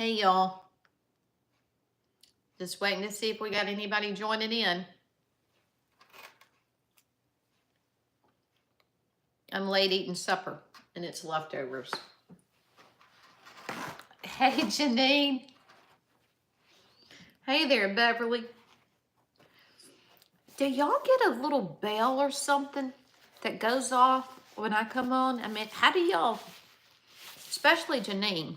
Hey y'all, just waiting to see if we got anybody joining in. I'm late eating supper and it's leftovers. Hey Janine. Hey there Beverly. Do y'all get a little bell or something that goes off when I come on? I mean, how do y'all, especially Janine,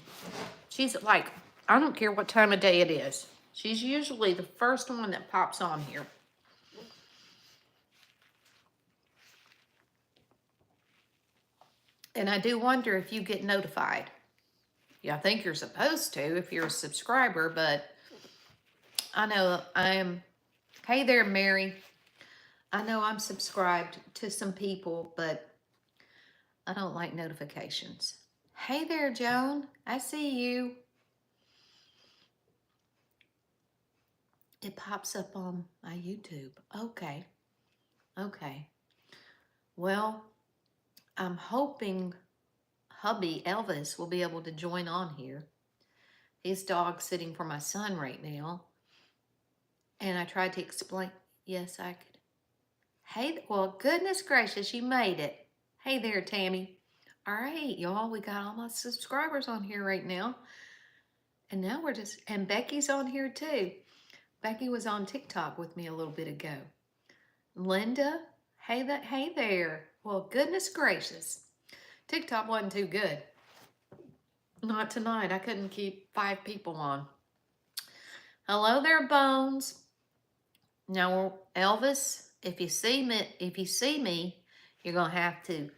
she's like, I don't care what time of day it is. She's usually the first one that pops on here. And I do wonder if you get notified. Yeah, I think you're supposed to if you're a subscriber, but I know I am. Hey there, Mary. I know I'm subscribed to some people, but I don't like notifications. Hey there, Joan. I see you. It pops up on my YouTube. Okay. Okay. Well, I'm hoping hubby Elvis will be able to join on here. He's dog sitting for my son right now. And I tried to explain. Yes, I could. Hey, well, goodness gracious, you made it. Hey there, Tammy. All right, y'all, we got all my subscribers on here right now. And now we're just, and Becky's on here too. Becky was on TikTok with me a little bit ago. Linda, hey there. Well, goodness gracious. TikTok wasn't too good. Not tonight. I couldn't keep 5 people on. Hello there, Bones. Now, Elvis, if you see me, you're gonna have to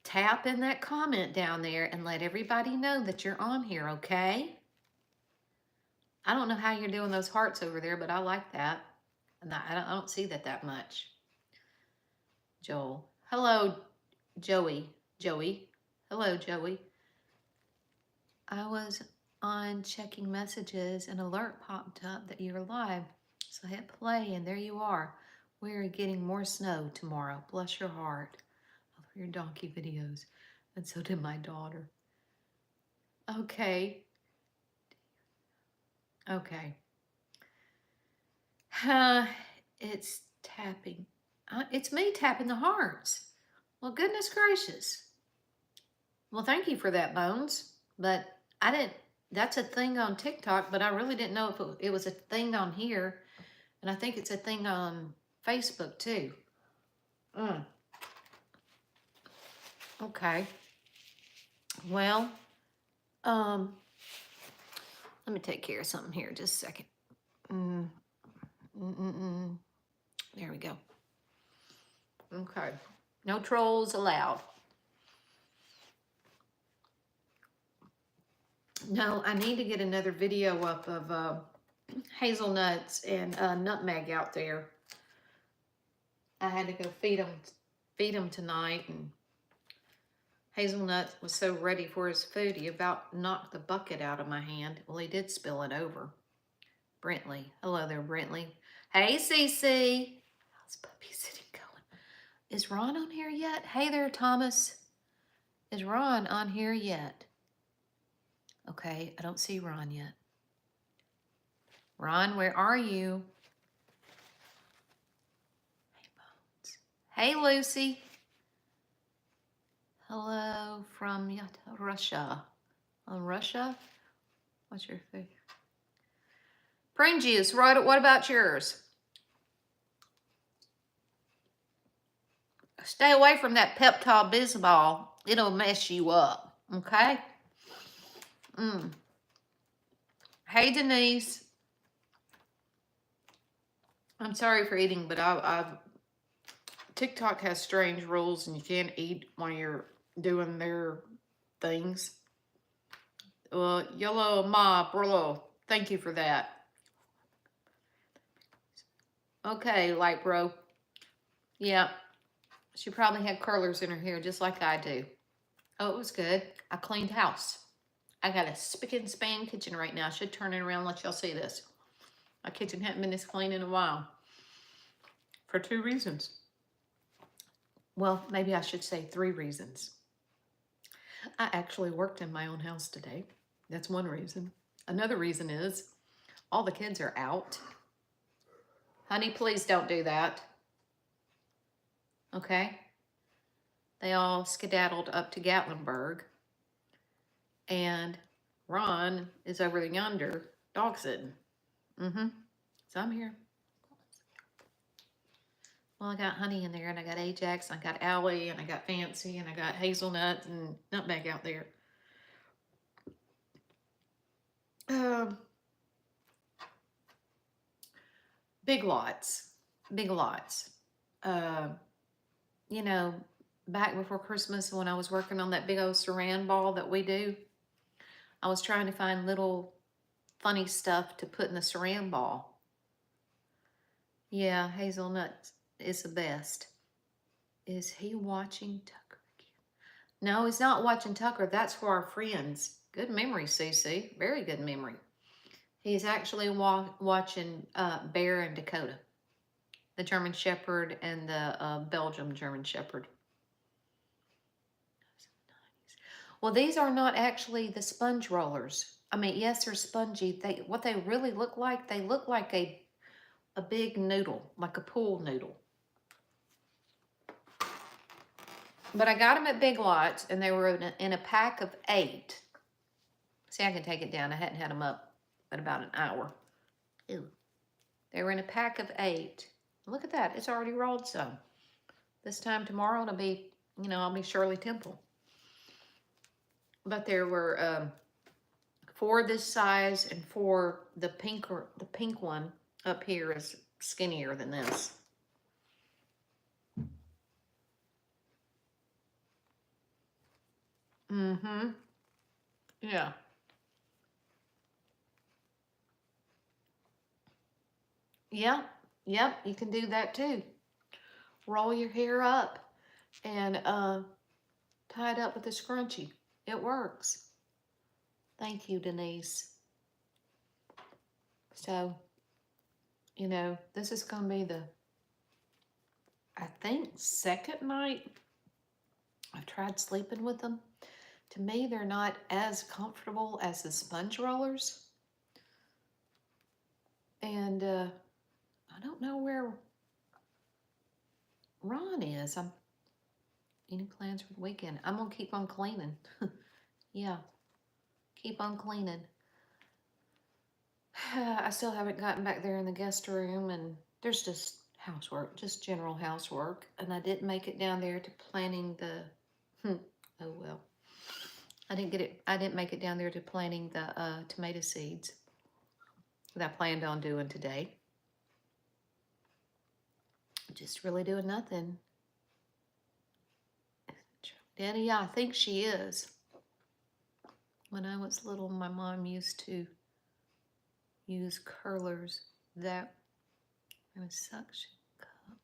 tap in that comment down there and let everybody know that you're on here, okay? I don't know how you're doing those hearts over there, but I like that. And I don't see that much. Joel. Hello, Joey. Hello, Joey. I was on checking messages and alert popped up that you're live. So I hit play and there you are. We're getting more snow tomorrow. Bless your heart. I love your donkey videos. And so did my daughter. Okay. Okay. It's tapping. It's me tapping the hearts. Well, goodness gracious. Well, thank you for that, Bones. But I didn't, that's a thing on TikTok, but I really didn't know if it was a thing on here. And I think it's a thing on Facebook too. Okay. Well, let me take care of something here just a second. There we go. Okay. No trolls allowed. No, I need to get another video up of hazelnuts and nutmeg out there. I had to go feed them tonight, and Hazelnut was so ready for his food, he about knocked the bucket out of my hand. Well, he did spill it over. Brentley. Hello there, Brentley. Hey, Cece. How's puppy sitting going? Is Ron on here yet? Hey there, Thomas. Is Ron on here yet? Okay, I don't see Ron yet. Ron, where are you? Hey, Bones. Hey, Lucy. Hello from Russia. Russia? What's your favorite? Prune juice. Right, what about yours? Stay away from that Pepto-Bismol. It'll mess you up, okay? Hey, Denise. I'm sorry for eating, but TikTok has strange rules and you can't eat when you're doing their things. Yellow Ma Bro, thank you for that. Okay, Light Bro. Yeah, she probably had curlers in her hair just like I do. Oh, it was good. I cleaned house. I got a spick and span kitchen right now. I should turn it around and let y'all see this. My kitchen hadn't been this clean in a while. For 2 reasons. Well, maybe I should say 3 reasons. I actually worked in my own house today. That's one reason. Another reason is all the kids are out. Honey, please don't do that. Okay? They all skedaddled up to Gatlinburg. And Ron is over yonder dog sitting. So I'm here. Well, I got Honey in there, and I got Ajax, and I got Allie, and I got Fancy, and I got Hazelnut and Nutmeg out there. Big lots. Big lots. You know, back before Christmas when I was working on that big old saran ball that we do, I was trying to find little funny stuff to put in the saran ball. Yeah, Hazelnut is the best. Is he watching Tucker again? No, he's not watching Tucker. That's for our friends. Good memory, Cece. Very good memory. He's actually watching Bear and Dakota, the German Shepherd and the Belgium German Shepherd. Well, these are not actually the sponge rollers. I mean, yes, they're spongy. What they really look like, they look like a big noodle, like a pool noodle. But I got them at Big Lots, and they were in a pack of 8. See, I can take it down. I hadn't had them up in about an hour. Ew. They were in a pack of 8. Look at that. It's already rolled some. This time tomorrow, it'll be, you know, I'll be Shirley Temple. But there were 4 this size, and 4, the pink one up here is skinnier than this. Yeah. Yeah. Yep. You can do that too. Roll your hair up and tie it up with a scrunchie. It works. Thank you, Denise. So, you know, this is going to be the, I think, second night I've tried sleeping with them. To me, they're not as comfortable as the sponge rollers. And I don't know where Ron is. Any plans for the weekend? I'm going to keep on cleaning. Yeah, keep on cleaning. I still haven't gotten back there in the guest room, and there's just housework, just general housework. And I didn't make it down there to planting the, oh well. I didn't make it down there to planting the tomato seeds that I planned on doing today. Just really doing nothing. Daddy, yeah, I think she is. When I was little, my mom used to use curlers that in a suction cup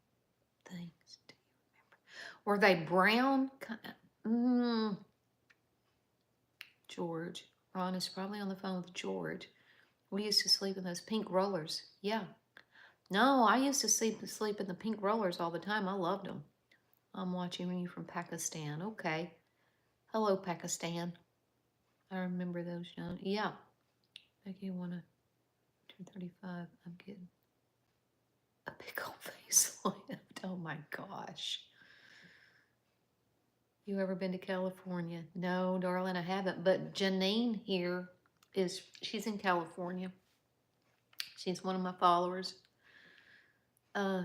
things. Do you remember? Were they brown? George. Ron is probably on the phone with George. We used to sleep in those pink rollers. Yeah. No, I used to sleep in the pink rollers all the time. I loved them. I'm watching you from Pakistan. Okay. Hello, Pakistan. I remember those young. Yeah. Becky, you want to 235. I'm getting a big old facelift. Oh my gosh. You ever been to California? No, darling, I haven't. But Janine here she's in California. She's one of my followers. I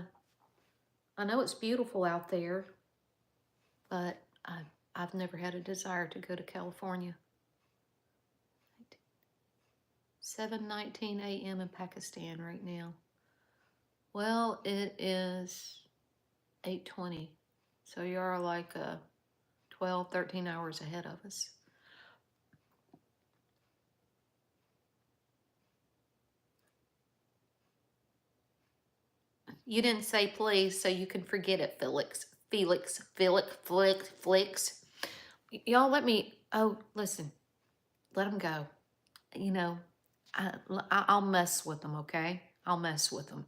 know it's beautiful out there, but I've never had a desire to go to California. 7:19 a.m. in Pakistan right now. Well, it is 8:20, so you are like 12, 13 hours ahead of us. You didn't say please, so you can forget it, Felix. Y'all let me, listen, let them go. You know, I'll mess with them, okay? I'll mess with them.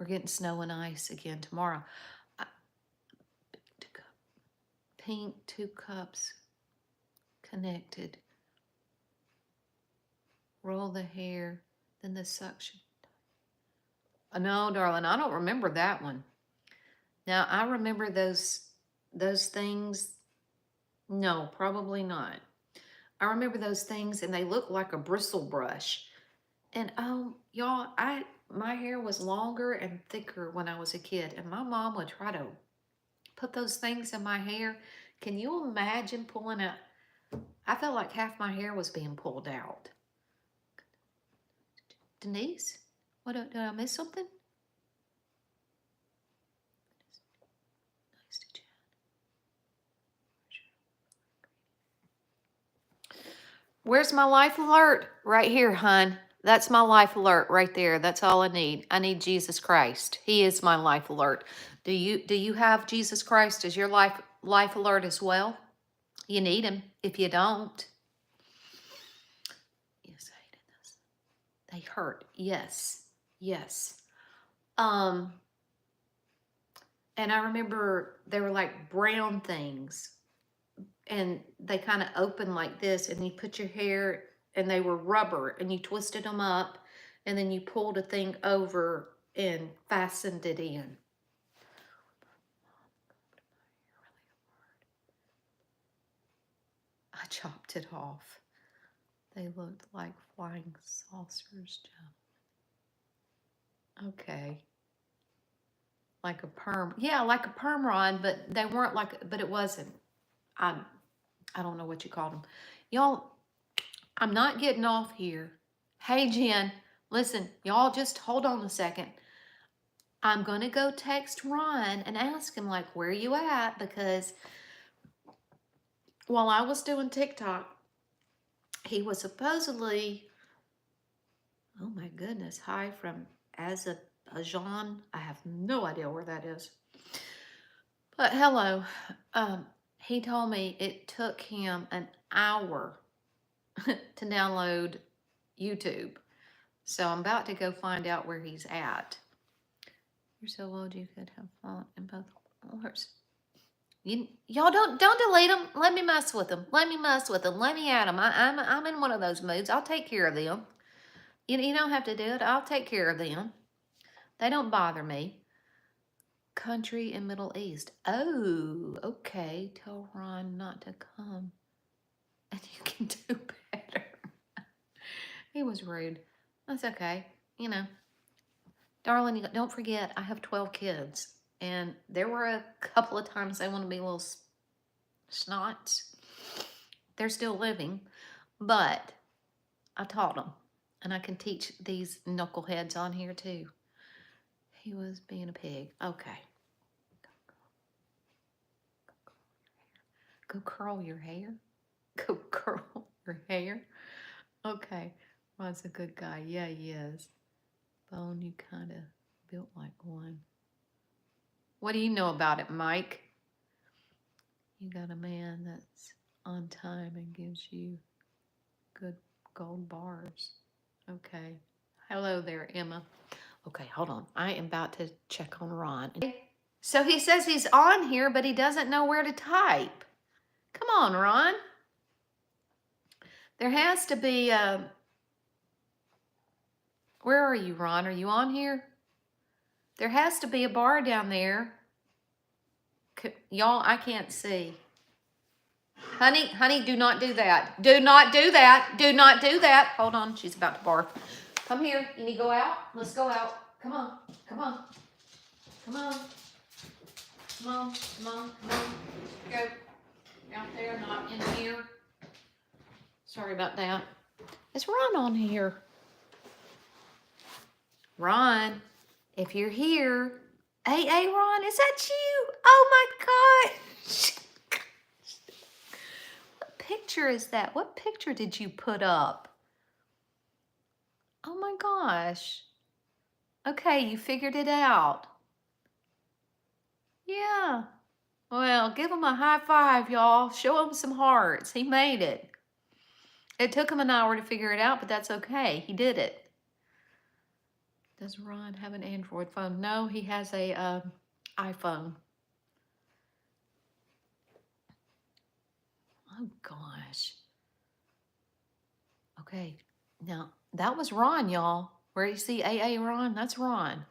We're getting snow and ice again tomorrow. Pink 2 cups connected. roll the hair, then the suction. No, darling, I don't remember that one. Now, I remember those things. No, probably not. I remember those things, and they look like a bristle brush. And y'all, my hair was longer and thicker when I was a kid, and my mom would try to put those things in my hair. Can you imagine pulling out? I felt like half my hair was being pulled out. Denise, did I miss something? Nice to chat. Where's my life alert? Right here, hon. That's my life alert right there. That's all I need. I need Jesus Christ. He is my life alert. Do you have Jesus Christ as your life alert as well? You need him. If you don't, yes, I hated this. They hurt. Yes, yes. And I remember they were like brown things, and they kind of open like this, and you put your hair, and they were rubber, and you twisted them up, and then you pulled a thing over and fastened it in. I chopped it off. They looked like flying saucers, Joe. Okay. Like a perm. Yeah, like a perm rod, but they weren't like, but it wasn't. I don't know what you called them. Y'all, I'm not getting off here. Hey, Jen, listen, y'all just hold on a second. I'm going to go text Ron and ask him, like, where you at? Because while I was doing TikTok, he was supposedly, oh my goodness, hi from Azerbaijan. I have no idea where that is. But hello. He told me it took him an hour to download YouTube. So I'm about to go find out where he's at. You're so old you could have fallen in both wars. Y'all don't delete them. Let me mess with them. Let me mess with them. Let me add them. I'm in one of those moods. I'll take care of them. You don't have to do it. I'll take care of them. They don't bother me. Country and Middle East. Oh, okay. Tell Ron not to come. And you can do better. He was rude. That's okay. You know. Darling, don't forget, I have 12 kids. And there were a couple of times they want to be little snots. They're still living. But I taught them. And I can teach these knuckleheads on here too. He was being a pig. Okay. Go curl your hair. Go curl your hair. Okay. Ron's a good guy. Yeah, he is. Bone, you kind of built like one. What do you know about it, Mike? You got a man that's on time and gives you good gold bars. Okay. Hello there, Emma. Okay, hold on. I am about to check on Ron. So he says he's on here, but he doesn't know where to type. Come on, Ron. There has to be where are you, Ron? Are you on here? There has to be a bar down there. Y'all, I can't see. Honey, do not do that. Do not do that. Do not do that. Hold on, she's about to barf. Come here. You need to go out? Let's go out. Come on. Come on. Come on. Come on. Come on. Come on. Go. Out there, not in here. Sorry about that. Is Ron on here? Ron, if you're here. Hey, Ron, is that you? Oh my gosh. What picture is that? What picture did you put up? Oh my gosh. Okay, you figured it out. Yeah. Well, give him a high five, y'all. Show him some hearts. He made it. It took him an hour to figure it out, but that's okay. He did it. Does Ron have an Android phone? No, he has a iPhone. Oh, gosh. Okay, now That was Ron, y'all. Where you see AA Ron? That's Ron.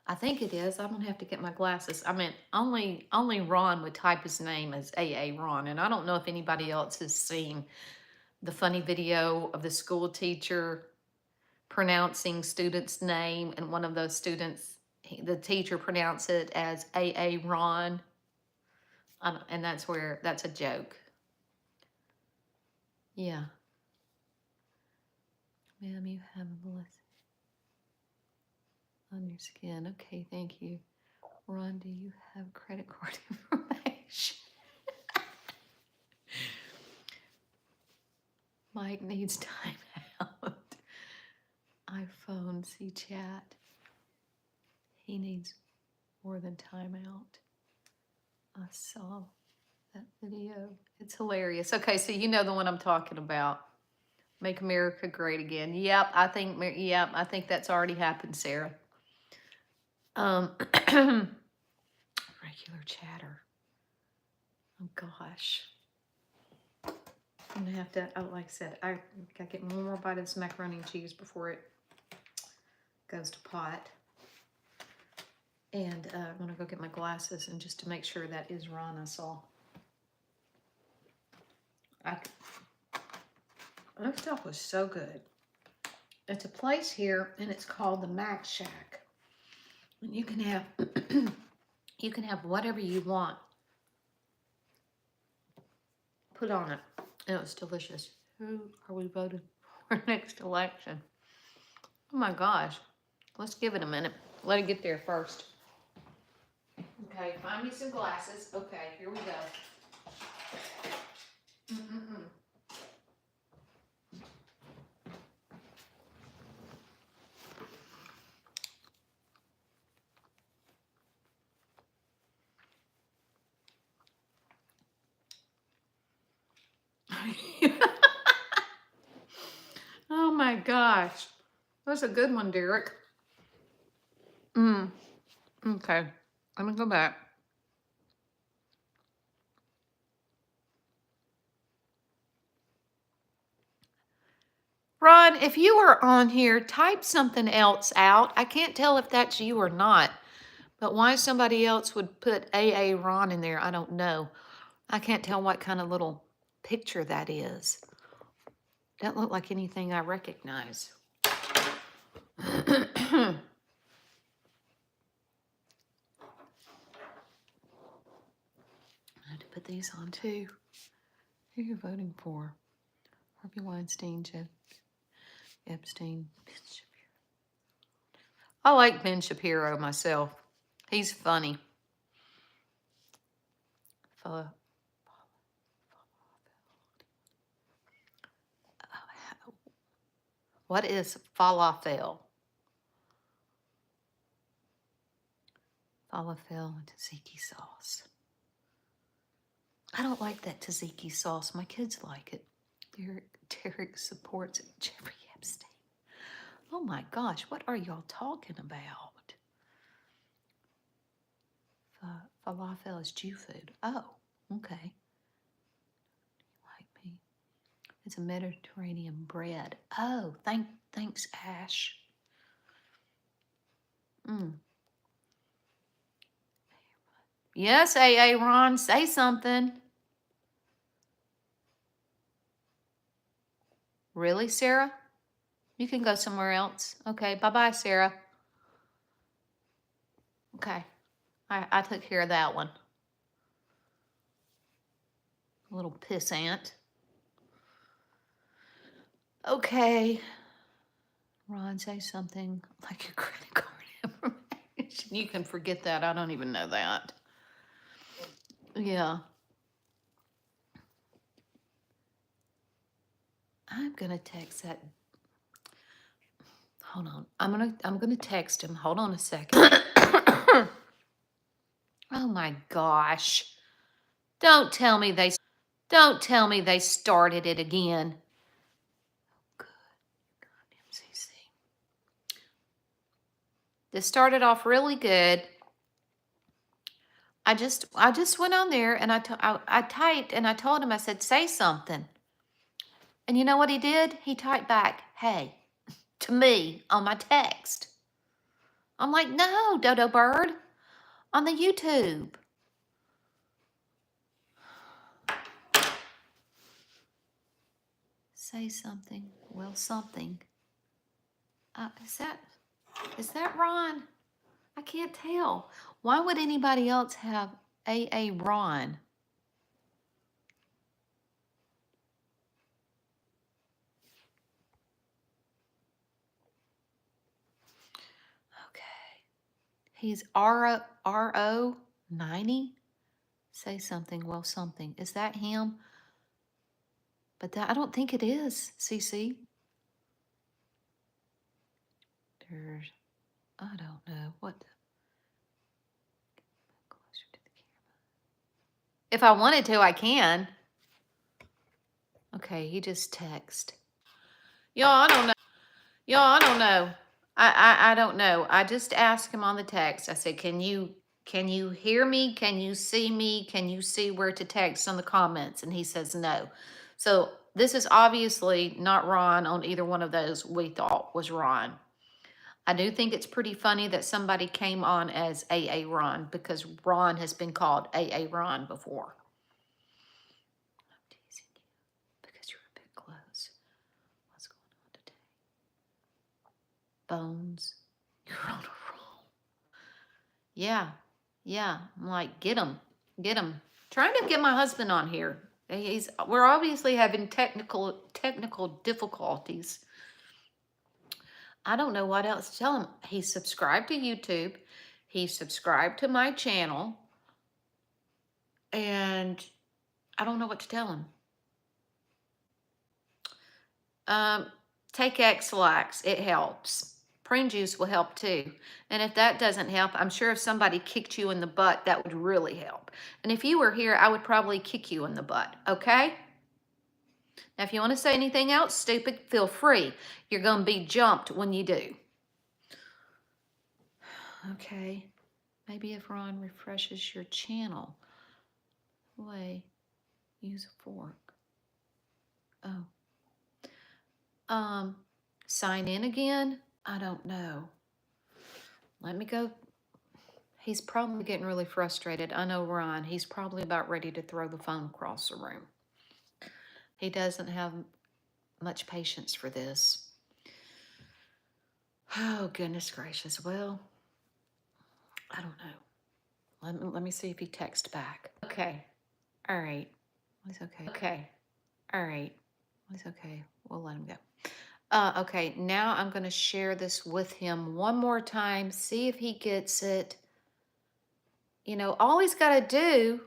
I think it is. I'm gonna have to get my glasses. I mean, only Ron would type his name as AA Ron, and I don't know if anybody else has seen the funny video of the school teacher pronouncing student's name, and one of those students, the teacher pronounced it as AA Ron, and that's a joke. Yeah. Ma'am, you have a blessing on your skin. Okay, thank you. Ron, do you have credit card information? Mike needs time out. iPhone, see chat. He needs more than time out. I saw that video. It's hilarious. Okay, so you know the one I'm talking about. Make America Great Again. Yep, I think that's already happened, Sarah. Regular chatter. Oh gosh. I'm gonna have to, like I said, I gotta get one more bite of this macaroni and cheese before it goes to pot. And I'm gonna go get my glasses, and just to make sure that is Ron I saw. This stuff was so good. It's a place here, and it's called the Mac Shack. And you can have you can have whatever you want put on it. And it was delicious. Who are we voting for next election? Oh my gosh. Let's give it a minute. Let it get there first. Okay, find me some glasses. Okay, here we go. Oh my gosh. That's a good one, Derek. Okay. I'm gonna go back. Ron, if you are on here, type something else out. I can't tell if that's you or not. But why somebody else would put AA Ron in there, I don't know. I can't tell what kind of little picture that is. Doesn't look like anything I recognize. I had to put these on too. Who are you voting for? Harvey Weinstein, Jeff Epstein, Ben Shapiro. I like Ben Shapiro myself. He's funny. What is falafel? Falafel and tzatziki sauce. I don't like that tzatziki sauce. My kids like it. Derek supports Jeffrey Epstein. Oh my gosh, what are y'all talking about? Falafel is Jew food. Oh, okay. Like me. It's a Mediterranean bread. Oh, thanks, Ash. Yes, AA Ron, say something. Really, Sarah? You can go somewhere else. Okay, bye-bye, Sarah. Okay, I took care of that one. A little pissant. Okay. Ron, say something like your credit card information. You can forget that. I don't even know that. Yeah. I'm gonna text that. Hold on. I'm gonna text him. Hold on a second. Oh my gosh. Don't tell me they started it again. Good. MCC. This started off really good. I just went on there and I typed and I told him, I said, say something. And you know what he did? He typed back, hey, to me on my text. I'm like, no, Dodo Bird, on the YouTube. Say something. Well, something. Is that Ron? I can't tell. Why would anybody else have AA Ron? Okay. He's RO 90. Say something. Well, something. Is that him? But I don't think it is, CC. There's, I don't know. What? Closer to the camera. If I wanted to, I can. Okay, he just text. Y'all, I don't know. Y'all, I don't know. I don't know. I just asked him on the text. I said, can you hear me? Can you see me? Can you see where to text on the comments? And he says no. So this is obviously not Ron on either one of those we thought was Ron. I do think it's pretty funny that somebody came on as AA Ron because Ron has been called AA Ron before. I'm teasing you because you're a bit close. What's going on today? Bones, you're on a roll. Yeah. I'm like, get him. Trying to get my husband on here. We're obviously having technical difficulties. I don't know what else to tell him. He's subscribed to YouTube. He's subscribed to my channel. And I don't know what to tell him. Take X-Lax. It helps. Prune juice will help too. And if that doesn't help, I'm sure if somebody kicked you in the butt, that would really help. And if you were here, I would probably kick you in the butt, okay? Now, if you want to say anything else stupid, feel free. You're going to be jumped when you do. Okay. Maybe if Ron refreshes your channel. Way. Use a fork. Oh. Sign in again? I don't know. Let me go. He's probably getting really frustrated. I know Ron. He's probably about ready to throw the phone across the room. He doesn't have much patience for this. Oh, goodness gracious. Well, I don't know. Let me see if he texts back. Okay. All right. It's okay. Okay. All right. It's okay. We'll let him go. Okay, now I'm going to share this with him one more time, see if he gets it. You know, all he's got to do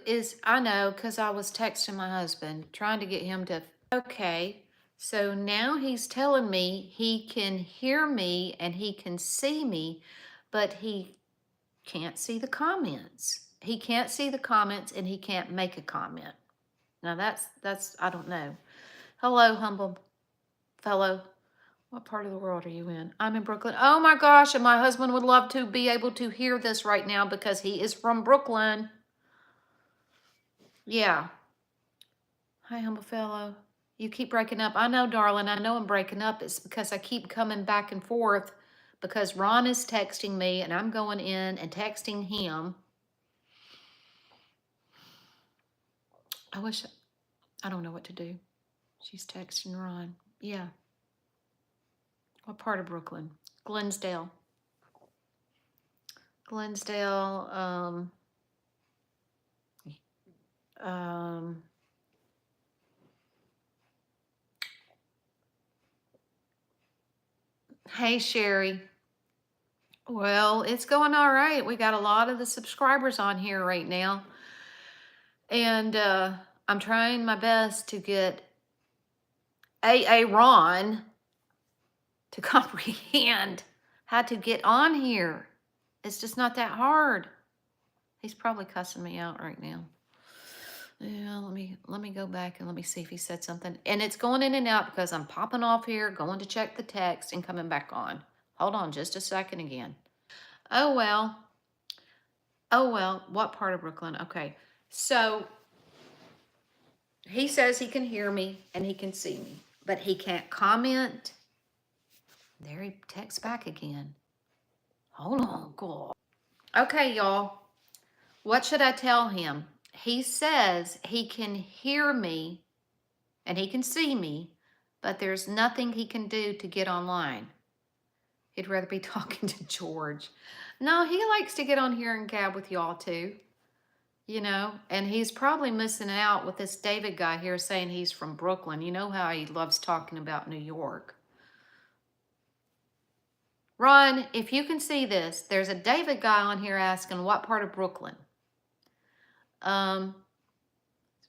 is, I know, because I was texting my husband, trying to get him to, okay, so now he's telling me he can hear me and he can see me, but he can't see the comments. He can't see the comments and he can't make a comment. Now that's I don't know. Hello, humble fellow. What part of the world are you in? I'm in Brooklyn. Oh my gosh, and my husband would love to be able to hear this right now because he is from Brooklyn. Yeah. Hi, humble fellow. You keep breaking up. I know, darling. I know I'm breaking up. It's because I keep coming back and forth because Ron is texting me and I'm going in and texting him. I don't know what to do. She's texting Ron. Yeah. What part of Brooklyn? Glensdale. Hey, Sherry. Well, it's going all right. We got a lot of the subscribers on here right now. And I'm trying my best to get AA Ron to comprehend how to get on here. It's just not that hard. He's probably cussing me out right now. Yeah, let me go back and let me see if he said something. And it's going in and out because I'm popping off here, going to check the text and coming back on. Hold on just a second again. Oh, well. Oh, well, what part of Brooklyn? Okay. So he says he can hear me and he can see me, but he can't comment. There he texts back again. Hold on, God. Okay, y'all. What should I tell him? He says he can hear me and he can see me, but there's nothing he can do to get online. He'd rather be talking to George. No, he likes to get on here and gab with y'all too. You know, and he's probably missing out with this David guy here saying he's from Brooklyn. You know how he loves talking about New York. Ron, if you can see this, there's a David guy on here asking what part of Brooklyn.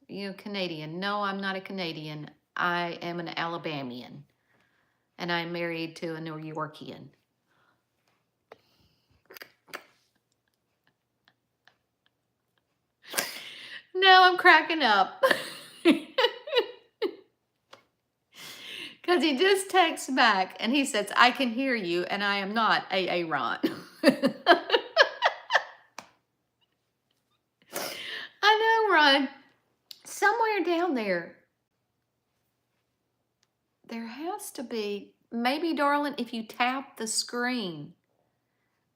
You Canadian. No, I'm not a Canadian. I am an Alabamian. And I'm married to a New Yorkian. No, I'm cracking up. Because he just texts back and he says, I can hear you and I am not a Ron. I know, Ron. Somewhere down there, there has to be, maybe, darling, if you tap the screen.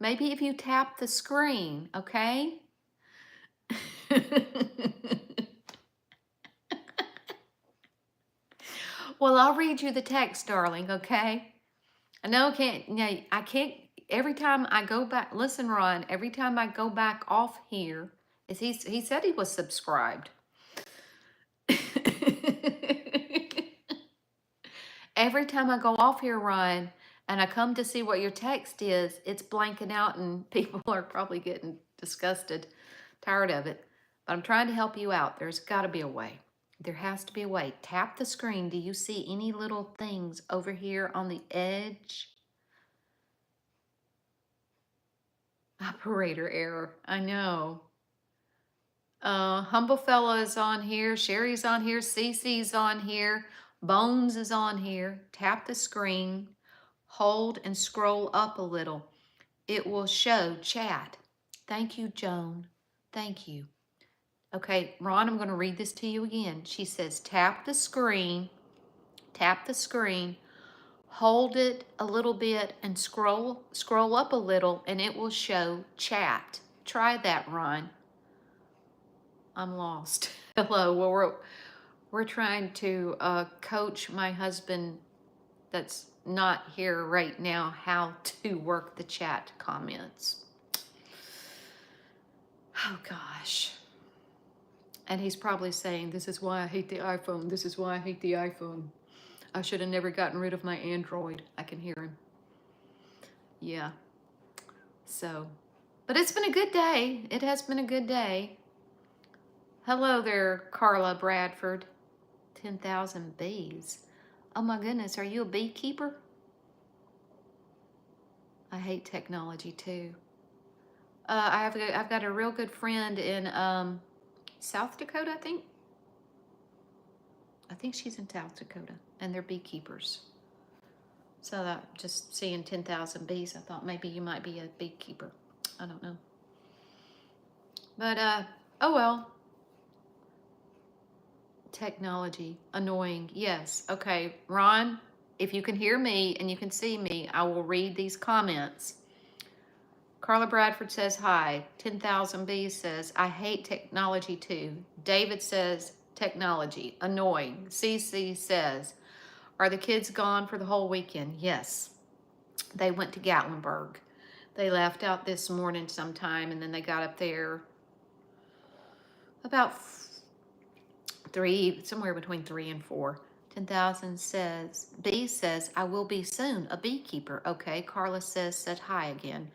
Maybe if you tap the screen, okay? Well, I'll read you the text, darling, okay? I know I can't, every time I go back, listen, Ron, every time I go back off here, he said he was subscribed. Every time I go off here, Ron, and I come to see what your text is, it's blanking out and people are probably getting disgusted, tired of it. But I'm trying to help you out. There's got to be a way. There has to be a way. Tap the screen. Do you see any little things over here on the edge? Operator error. I know. Humble Fella is on here. Sherry's on here. Cece's on here. Bones is on here. Tap the screen. Hold and scroll up a little. It will show chat. Thank you, Joan. Thank you. Okay, Ron, I'm going to read this to you again. She says, tap the screen, hold it a little bit and scroll up a little and it will show chat. Try that, Ron. I'm lost. Hello. Well, we're trying to coach my husband that's not here right now how to work the chat comments. Oh, gosh. And he's probably saying, this is why I hate the iPhone. This is why I hate the iPhone. I should have never gotten rid of my Android. I can hear him. Yeah. So, but it's been a good day. It has been a good day. Hello there, Carla Bradford. 10,000 bees. Oh my goodness, are you a beekeeper? I hate technology too. I've got a real good friend in South Dakota, I think. I think she's in South Dakota, and they're beekeepers. So that just seeing 10,000 bees, I thought maybe you might be a beekeeper. I don't know. But, oh well. Technology, annoying, yes. Okay, Ron, if you can hear me and you can see me, I will read these comments. Carla Bradford says, hi. 10,000 Bees says, I hate technology too. David says, technology, annoying. CC says, are the kids gone for the whole weekend? Yes. They went to Gatlinburg. They left out this morning sometime, and then they got up there about somewhere between 3 and 4. 10,000 says, B says, I will be soon, a beekeeper. Okay, Carla said hi again.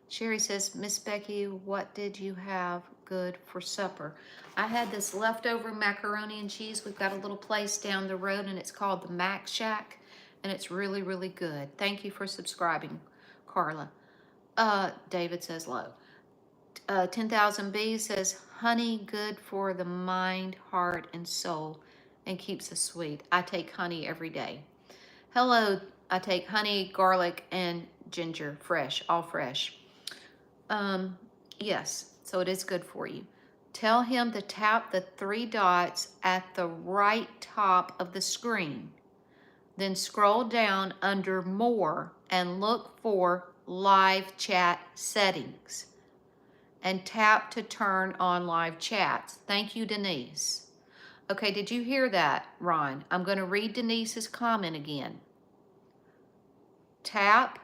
Sherry says, Miss Becky, what did you have good for supper? I had this leftover macaroni and cheese. We've got a little place down the road, and it's called the Mac Shack, and it's really, really good. Thank you for subscribing, Carla. David says low. 10,000 Bees says, honey, good for the mind, heart, and soul, and keeps us sweet. I take honey every day. Hello, I take honey, garlic, and ginger, fresh, all fresh. Yes. So it is good for you. Tell him to tap the 3 dots at the right top of the screen. Then scroll down under More and look for Live Chat Settings. And tap to turn on live chats. Thank you, Denise. Okay, did you hear that, Ron? I'm going to read Denise's comment again. Tap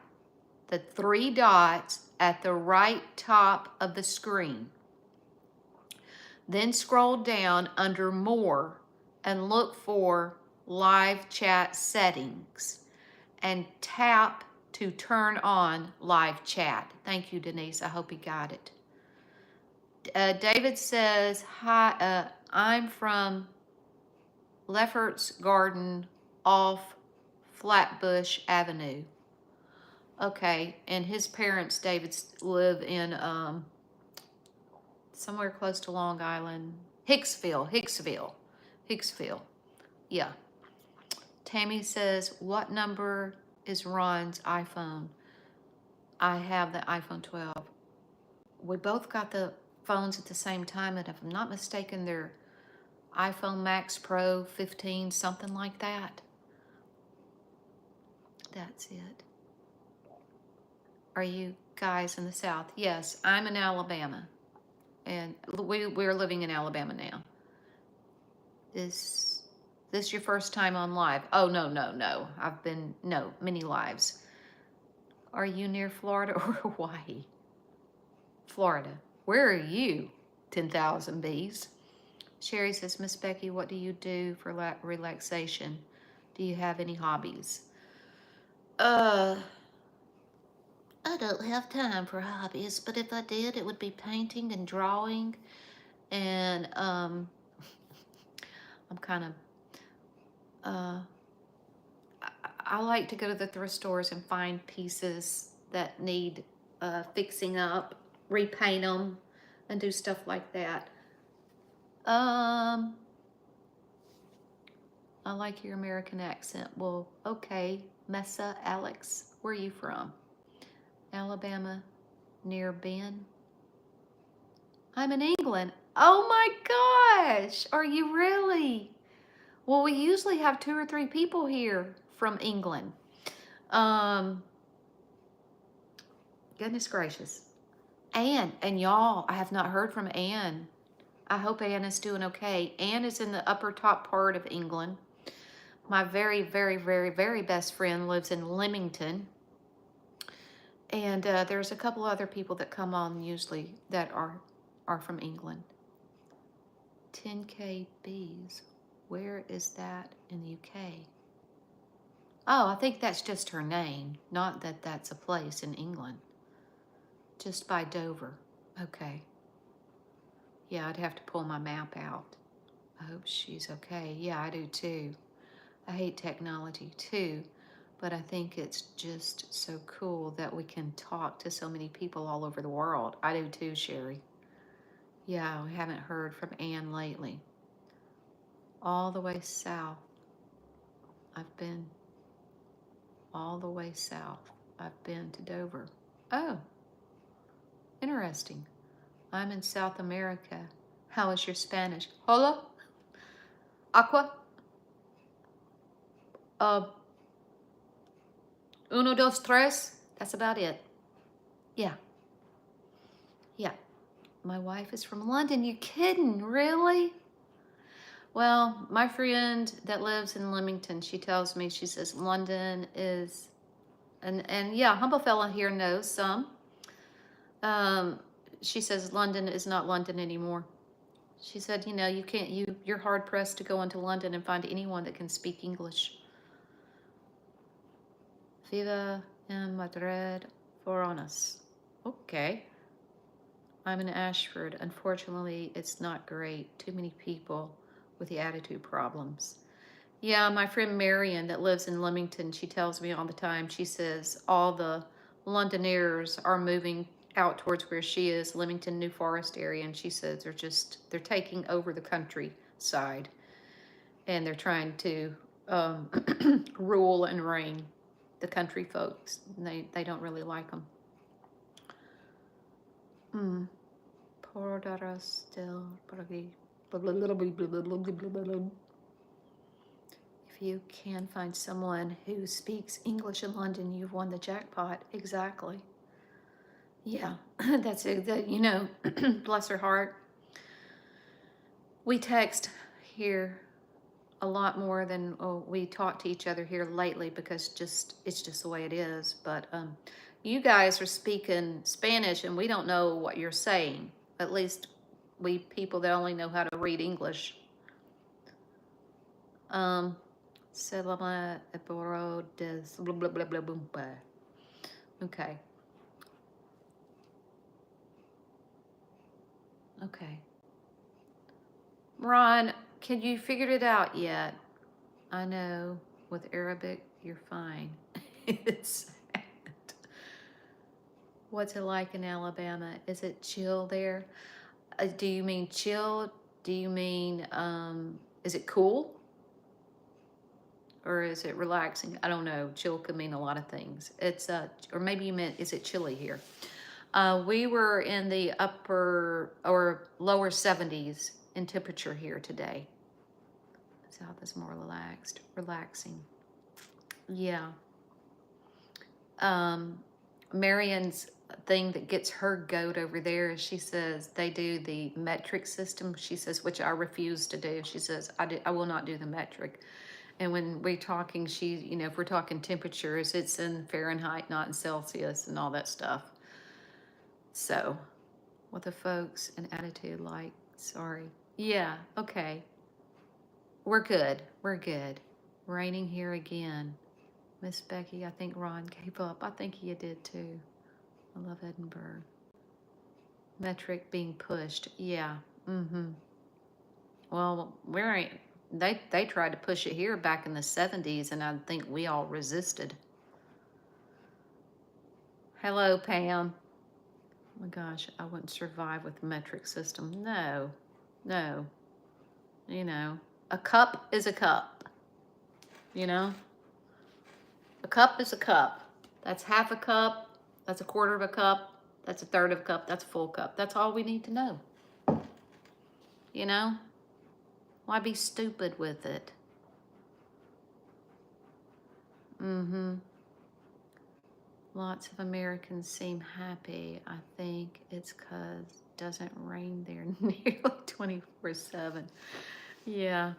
the 3 dots at the right top of the screen. Then scroll down under More and look for Live Chat Settings and tap to turn on live chat. Thank you, Denise. I hope you got it. David says, hi, I'm from Lefferts Garden off Flatbush Avenue. Okay, and his parents, David's, live in somewhere close to Long Island. Hicksville. Yeah. Tammy says, what number is Ron's iPhone? I have the iPhone 12. We both got the phones at the same time, and if I'm not mistaken, they're iPhone Max Pro 15, something like that. That's it. Are you guys in the South? Yes, I'm in Alabama. And we're living in Alabama now. Is this your first time on live? Oh, no. I've been, many lives. Are you near Florida or Hawaii? Florida. Where are you? 10,000 bees. Sherry says, Miss Becky, what do you do for relaxation? Do you have any hobbies? I don't have time for hobbies, but if I did, it would be painting and drawing. And I'm kind of, I like to go to the thrift stores and find pieces that need fixing up, repaint them, and do stuff like that. I like your American accent. Well, okay. Mesa, Alex, where are you from? Alabama, near Ben. I'm in England. Oh my gosh, are you really? Well, we usually have 2 or 3 people here from England. Goodness gracious. Anne, and y'all, I have not heard from Anne. I hope Anne is doing okay. Anne is in the upper top part of England. My very, very, very, very best friend lives in Leamington. And there's a couple other people that come on usually that are from England. 10K bees. Where is that in the UK? Oh, I think that's just her name, not that that's a place in England. Just by Dover. Okay. Yeah, I'd have to pull my map out. I hope she's okay. Yeah, I do too. I hate technology too, but I think it's just so cool that we can talk to so many people all over the world. I do too, Sherry. Yeah, we haven't heard from Anne lately. All the way south. I've been all the way south. I've been to Dover. Oh, interesting. I'm in South America. How is your Spanish? Hola? Aqua? Uno, dos, tres. That's about it. Yeah. Yeah. My wife is from London. You kidding? Really? Well, my friend that lives in Leamington, she tells me, she says London is, and yeah, humble fella here knows some. She says London is not London anymore. She said, you know, you're hard pressed to go into London and find anyone that can speak English. Viva en Madrid for us. Okay. I'm in Ashford. Unfortunately, it's not great. Too many people with the attitude problems. Yeah, my friend Marion that lives in Leamington, she tells me all the time, she says all the Londoners are moving out towards where she is, Leamington, New Forest area, and she says they're taking over the countryside, and they're trying to rule and reign the country folks. They don't really like them. Portara still. If you can find someone who speaks English in London, you've won the jackpot. Exactly. Yeah, that's it. You know, bless her heart. We text here a lot more than we talk to each other here lately because it's just the way it is. But you guys are speaking Spanish and we don't know what you're saying. At least we people that only know how to read English. Se llama Eporo des blah blah blah blah blah. Okay. Okay. Ron, can you figure it out yet? I know with Arabic you're fine. It's sad. What's it like in Alabama? Is it chill there? Do you mean chill? Do you mean is it cool? Or is it relaxing? I don't know. Chill could mean a lot of things. It's or maybe you meant is it chilly here? We were in the upper or lower 70s in temperature here today. South is more relaxing. Yeah. Marion's thing that gets her goat over there is she says they do the metric system. She says, which I refuse to do. She says, I will not do the metric. And when we're talking, you know, if we're talking temperatures, it's in Fahrenheit, not in Celsius and all that stuff. So, what the folks and attitude like? Sorry. Yeah, okay. We're good. We're good. Raining here again. Miss Becky, I think Ron gave up. I think you did too. I love Edinburgh. Metric being pushed. Yeah. Mm-hmm. Well, they tried to push it here back in the 70s, and I think we all resisted. Hello, Pam. Oh my gosh, I wouldn't survive with the metric system. No. No. You know, a cup is a cup. You know? A cup is a cup. That's half a cup. That's a quarter of a cup. That's a third of a cup. That's a full cup. That's all we need to know. You know? Why be stupid with it? Mm-hmm. Lots of Americans seem happy. I think it's because it doesn't rain there nearly 24/7. Yeah.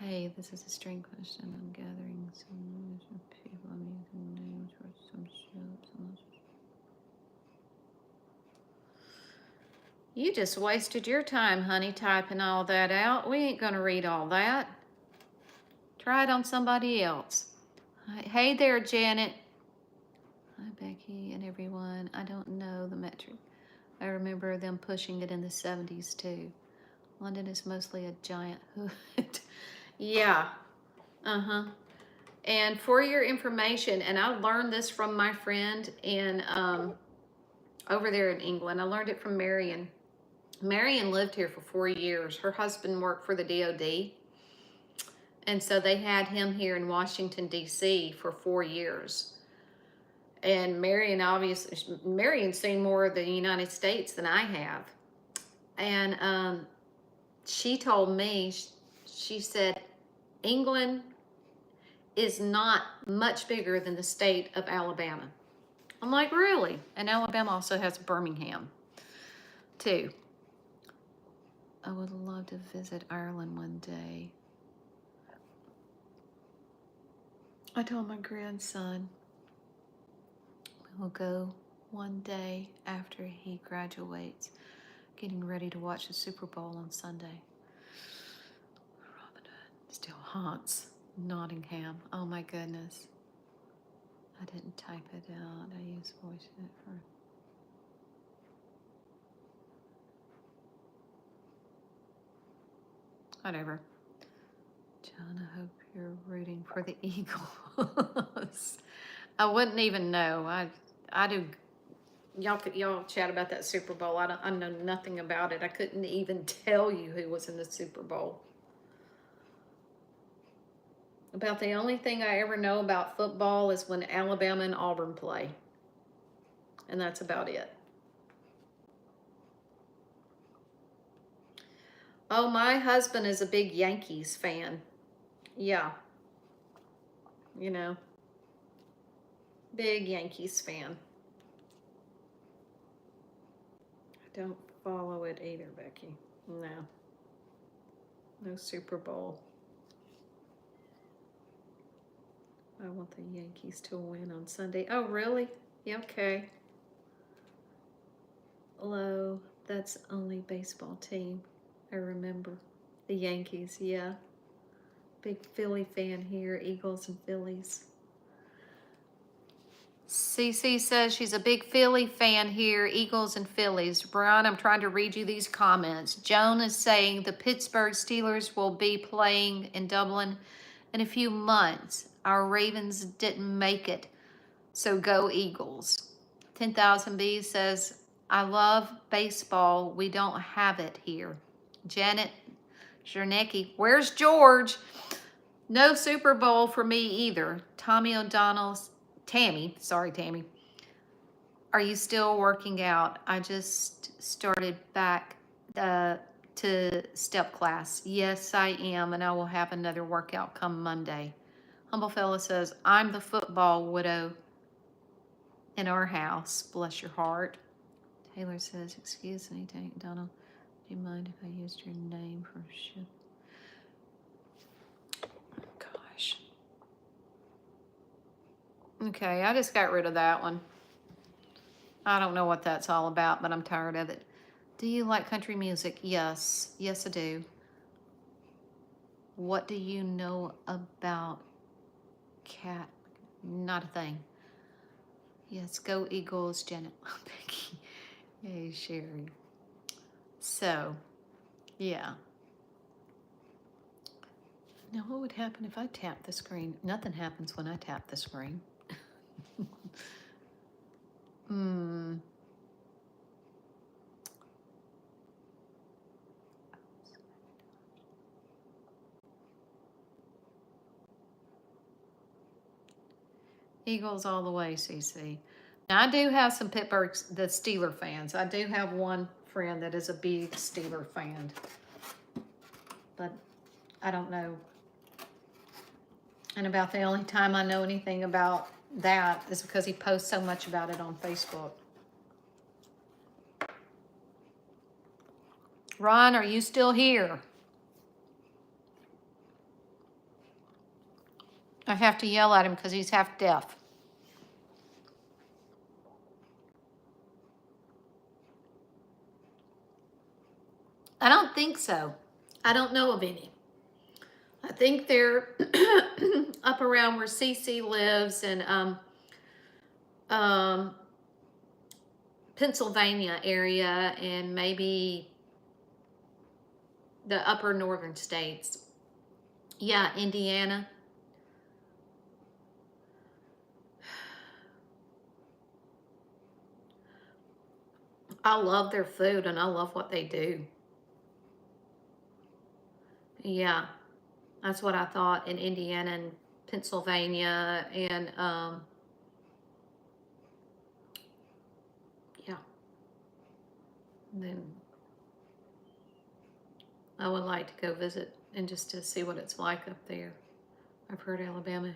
Hey, this is a string question. I'm gathering some people. I'm using names for some shops. You just wasted your time, honey, typing all that out. We ain't gonna read all that. Try it on somebody else. Hey there, Janet. Hi, Becky and everyone. I don't know the metric. I remember them pushing it in the 70s too. London is mostly a giant hood. Yeah. Uh-huh. And for your information, and I learned this from my friend in over there in England. I learned it from Marion. Marion lived here for 4 years. Her husband worked for the DOD. And so they had him here in Washington, D.C. for 4 years. And Marion's seen more of the United States than I have. And she told me, she said, England is not much bigger than the state of Alabama. I'm like, really? And Alabama also has Birmingham, too. I would love to visit Ireland one day. I told my grandson we'll go one day after he graduates, getting ready to watch the Super Bowl on Sunday. Robin Hood still haunts Nottingham. Oh my goodness. I didn't type it out. I used voice it for... Whatever. John, I hope you're rooting for the Eagles. I wouldn't even know. I do. Y'all chat about that Super Bowl. I know nothing about it. I couldn't even tell you who was in the Super Bowl. About the only thing I ever know about football is when Alabama and Auburn play. And that's about it. Oh, my husband is a big Yankees fan. Yeah. You know, big Yankees fan. I don't follow it either, Becky. No. No Super Bowl. I want the Yankees to win on Sunday. Oh, really? Yeah, okay. Hello. That's only baseball team. I remember. The Yankees, yeah. Big Philly fan here. Eagles and Phillies. CC says she's a big Philly fan here, Eagles and Phillies. Brian, I'm trying to read you these comments. Joan is saying the Pittsburgh Steelers will be playing in Dublin in a few months. Our Ravens didn't make it, so go Eagles. 10,000 B says, I love baseball. We don't have it here. Janet Jernecki, where's George? No Super Bowl for me either. Tammy, sorry, Tammy. Are you still working out? I just started back to step class. Yes, I am, and I will have another workout come Monday. Humble Fella says, I'm the football widow in our house. Bless your heart. Taylor says, excuse me, Donald, do you mind if I used your name for shit? Gosh. Okay, I just got rid of that one. I don't know what that's all about, but I'm tired of it. Do you like country music? Yes. Yes, I do. What do you know about cat? Not a thing. Yes, go Eagles, Janet. Becky. Hey, Sherry. So, yeah. Now, what would happen if I tap the screen? Nothing happens when I tap the screen. Eagles all the way, CC. Now, I do have some Pittsburgh, the Steeler fans. I do have one friend that is a big Steeler fan. But I don't know. And about the only time I know anything about that is because he posts so much about it on Facebook. Ron, are you still here? I have to yell at him because he's half deaf. I don't think so. I don't know of any. I think they're up around where CC lives in Pennsylvania area and maybe the upper northern states. Yeah, Indiana. I love their food and I love what they do. Yeah, that's what I thought in Indiana and Pennsylvania and yeah. And then I would like to go visit and just to see what it's like up there. I've heard Alabama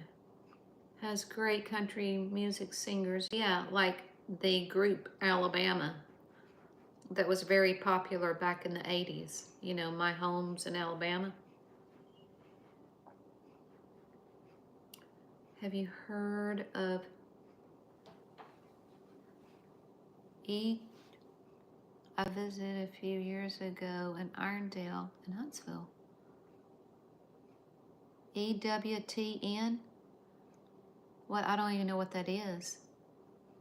has great country music singers. Yeah, like the group Alabama that was very popular back in the 80s. You know, My Home's in Alabama. Have you heard of I visited a few years ago in Irondale and Huntsville. EWTN? What? I don't even know what that is.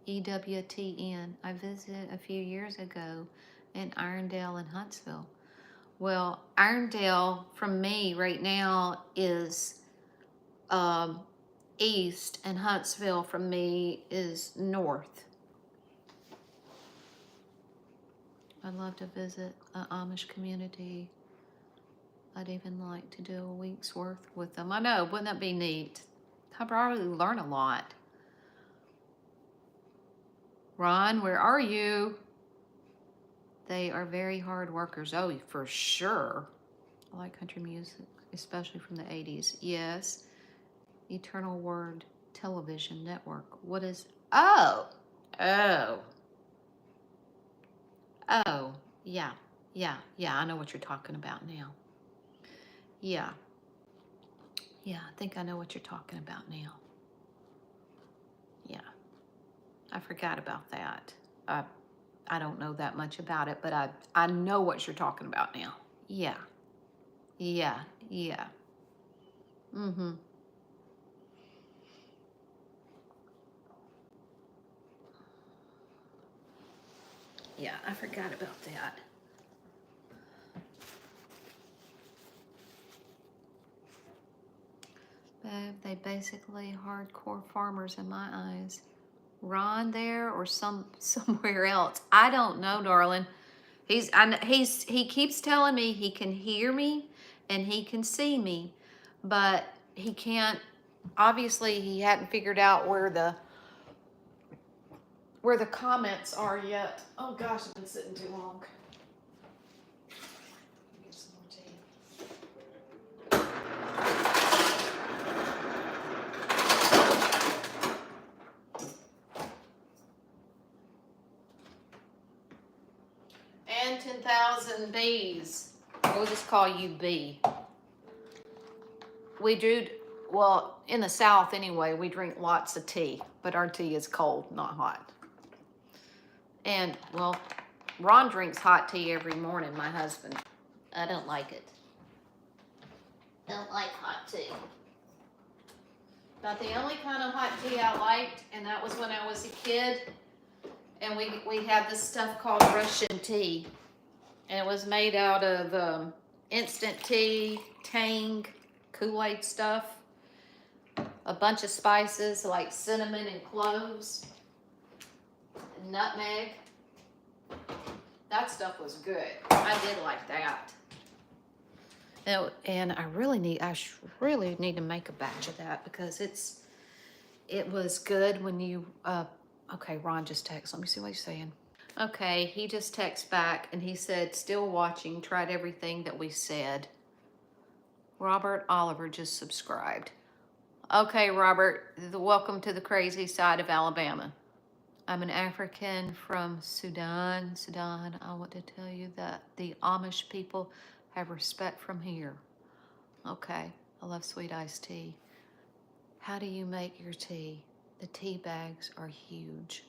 EWTN. I visited a few years ago in Irondale and Huntsville. Well, Irondale from me right now is east, and Huntsville from me is north. I'd love to visit an Amish community. I'd even like to do a week's worth with them. I know, wouldn't that be neat? I'd probably learn a lot. Ron, where are you? They are very hard workers. Oh, for sure. I like country music, especially from the 80s. Yes. Eternal Word Television Network. What is... Oh! Oh. Oh. Yeah. Yeah. Yeah. I know what you're talking about now. Yeah. Yeah. I think I know what you're talking about now. Yeah. I forgot about that. I don't know that much about it, but I know what you're talking about now. Yeah. Yeah. Yeah. Mm-hmm. Yeah, I forgot about that. They basically hardcore farmers in my eyes. Ron there or somewhere else. I don't know, darling. He keeps telling me he can hear me and he can see me, but he can't. Obviously, he hadn't figured out where the comments are yet. Oh gosh, I've been sitting too long. Get some more tea. And 10,000 bees. We'll just call you B. We do, well, in the South anyway, we drink lots of tea, but our tea is cold, not hot. And, well, Ron drinks hot tea every morning, my husband. I don't like it. Don't like hot tea. About the only kind of hot tea I liked, and that was when I was a kid, and we had this stuff called Russian tea. And it was made out of instant tea, Tang, Kool-Aid stuff, a bunch of spices like cinnamon and cloves, and nutmeg. That stuff was good. I did like that. And I really need to make a batch of that because it was good when you, okay, Ron just texted. Let me see what he's saying. Okay, he just texted back and he said, still watching, tried everything that we said. Robert Oliver just subscribed. Okay, Robert, welcome to the crazy side of Alabama. I'm an African from Sudan. I want to tell you that the Amish people have respect from here. Okay, I love sweet iced tea. How do you make your tea? The tea bags are huge.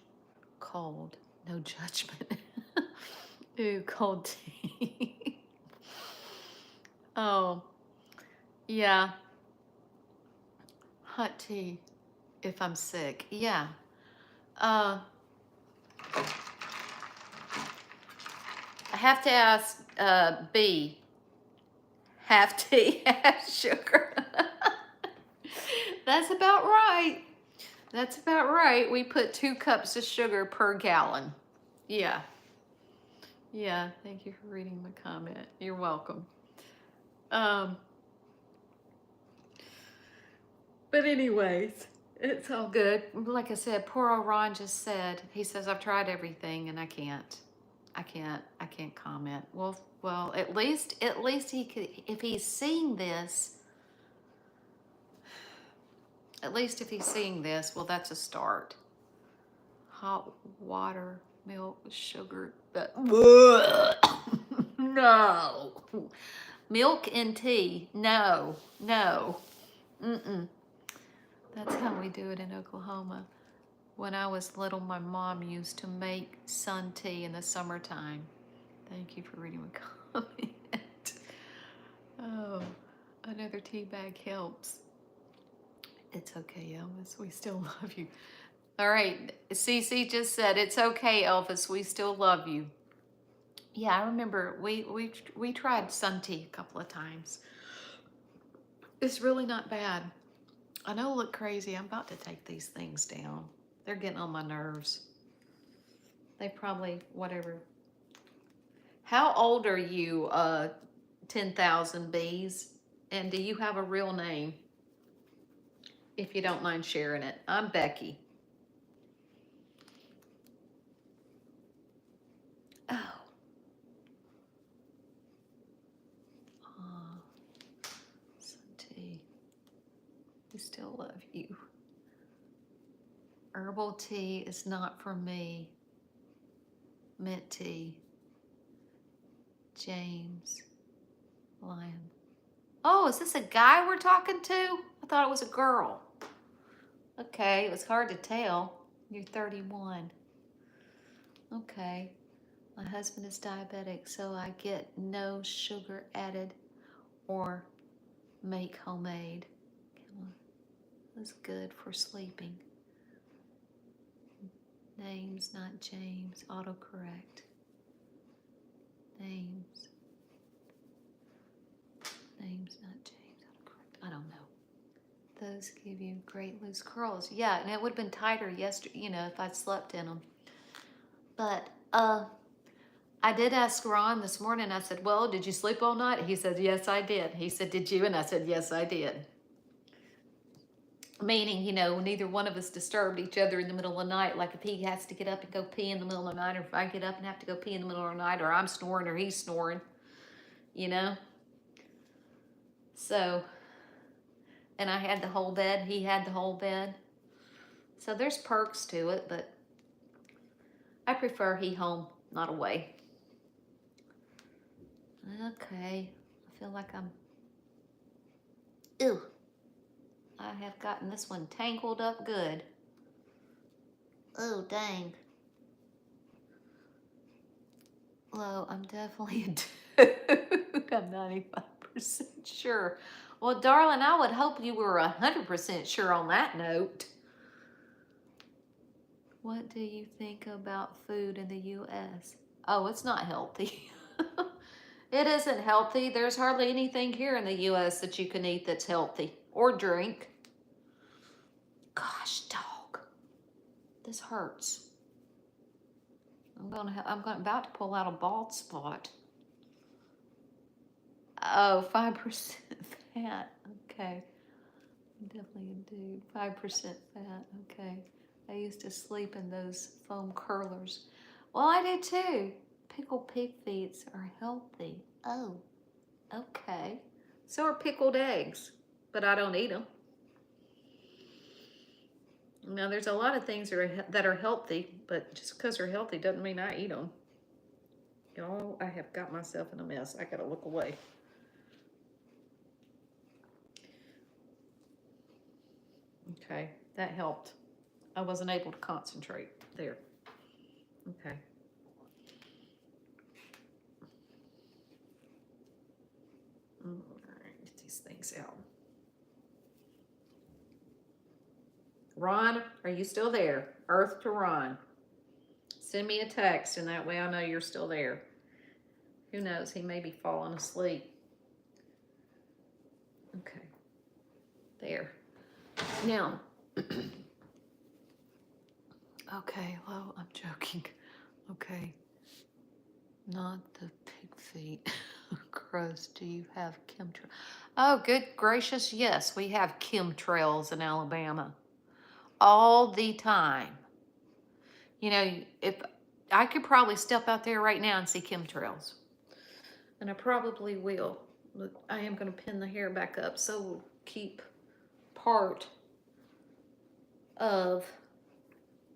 Cold, no judgment. Ooh, cold tea. Oh, yeah. Hot tea if I'm sick. Yeah. I have to ask B. Half tea, half sugar. That's about right. That's about right. We put 2 cups of sugar per gallon. Yeah. Yeah, thank you for reading my comment. You're welcome. But anyways, it's all good. Like I said, poor old Ron just said, he says, I've tried everything and I can't comment. Well, at least he could, if he's seeing this, well, that's a start. Hot water, milk, sugar, but no. Milk and tea, no. That's how we do it in Oklahoma. When I was little, my mom used to make sun tea in the summertime. Thank you for reading my comment. Oh, another tea bag helps. It's okay, Elvis. We still love you. All right, Cece just said, it's okay, Elvis. We still love you. Yeah, I remember we tried sun tea a couple of times. It's really not bad. I know I look crazy. I'm about to take these things down. They're getting on my nerves. They probably, whatever. How old are you, 10,000 bees? And do you have a real name? If you don't mind sharing it. I'm Becky. Oh. We still love you. Herbal tea is not for me. Mint tea. James Lyon. Oh, is this a guy we're talking to? I thought it was a girl. Okay, it was hard to tell. You're 31. Okay. My husband is diabetic, so I get no sugar added or make homemade. Come on. That's good for sleeping. Names, not James. Autocorrect. Names. Names, not James. Autocorrect. I don't know. Those give you great loose curls. Yeah, and it would have been tighter yesterday, you know, if I'd slept in them. But I did ask Ron this morning. I said, well, did you sleep all night? He said, yes, I did. He said, did you? And I said, yes, I did. Meaning, you know, neither one of us disturbed each other in the middle of the night. Like if he has to get up and go pee in the middle of the night, or if I get up and have to go pee in the middle of the night, or I'm snoring or he's snoring, you know? So, and I had the whole bed. He had the whole bed. So there's perks to it, but I prefer he home, not away. Okay, I feel like I'm, ew. I have gotten this one tangled up good. Oh, dang. Well, I'm definitely a dude. I'm 95% sure. Well, darling, I would hope you were 100% sure on that note. What do you think about food in the U.S.? Oh, it's not healthy. It isn't healthy. There's hardly anything here in the U.S. that you can eat that's healthy or drink. Gosh, dog. This hurts. I'm about to pull out a bald spot. Oh, 5% fat. Okay. I'm definitely a dude. 5% fat. Okay. I used to sleep in those foam curlers. Well, I do too. Pickled pig feet are healthy. Oh, okay. So are pickled eggs, but I don't eat them. Now, there's a lot of things that are healthy, but just because they're healthy doesn't mean I eat them. Y'all, I have got myself in a mess. I gotta look away. Okay, that helped. I wasn't able to concentrate there. Okay. All right, get these things out. Ron, are you still there? Earth to Ron. Send me a text, and that way I know you're still there. Who knows? He may be falling asleep. Okay. There. Now. Okay, well, I'm joking. Okay. Not the pig feet. Gross. Do you have chemtrails? Oh, good gracious. Yes, we have chemtrails in Alabama. All the time. You know, if I could probably step out there right now and see chemtrails. And I probably will. Look, I am going to pin the hair back up so we'll keep part of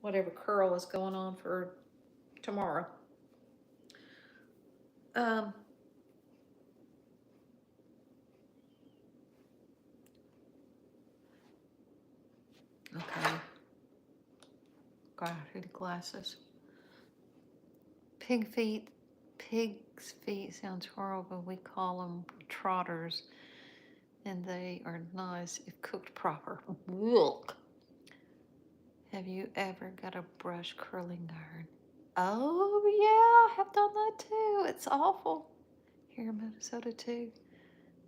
whatever curl is going on for tomorrow. Okay. Got the glasses. Pig's feet sounds horrible. We call them trotters, and they are nice if cooked proper. Look. Have you ever got a brush curling iron? Oh, yeah, I have done that too. It's awful. Here in Minnesota too.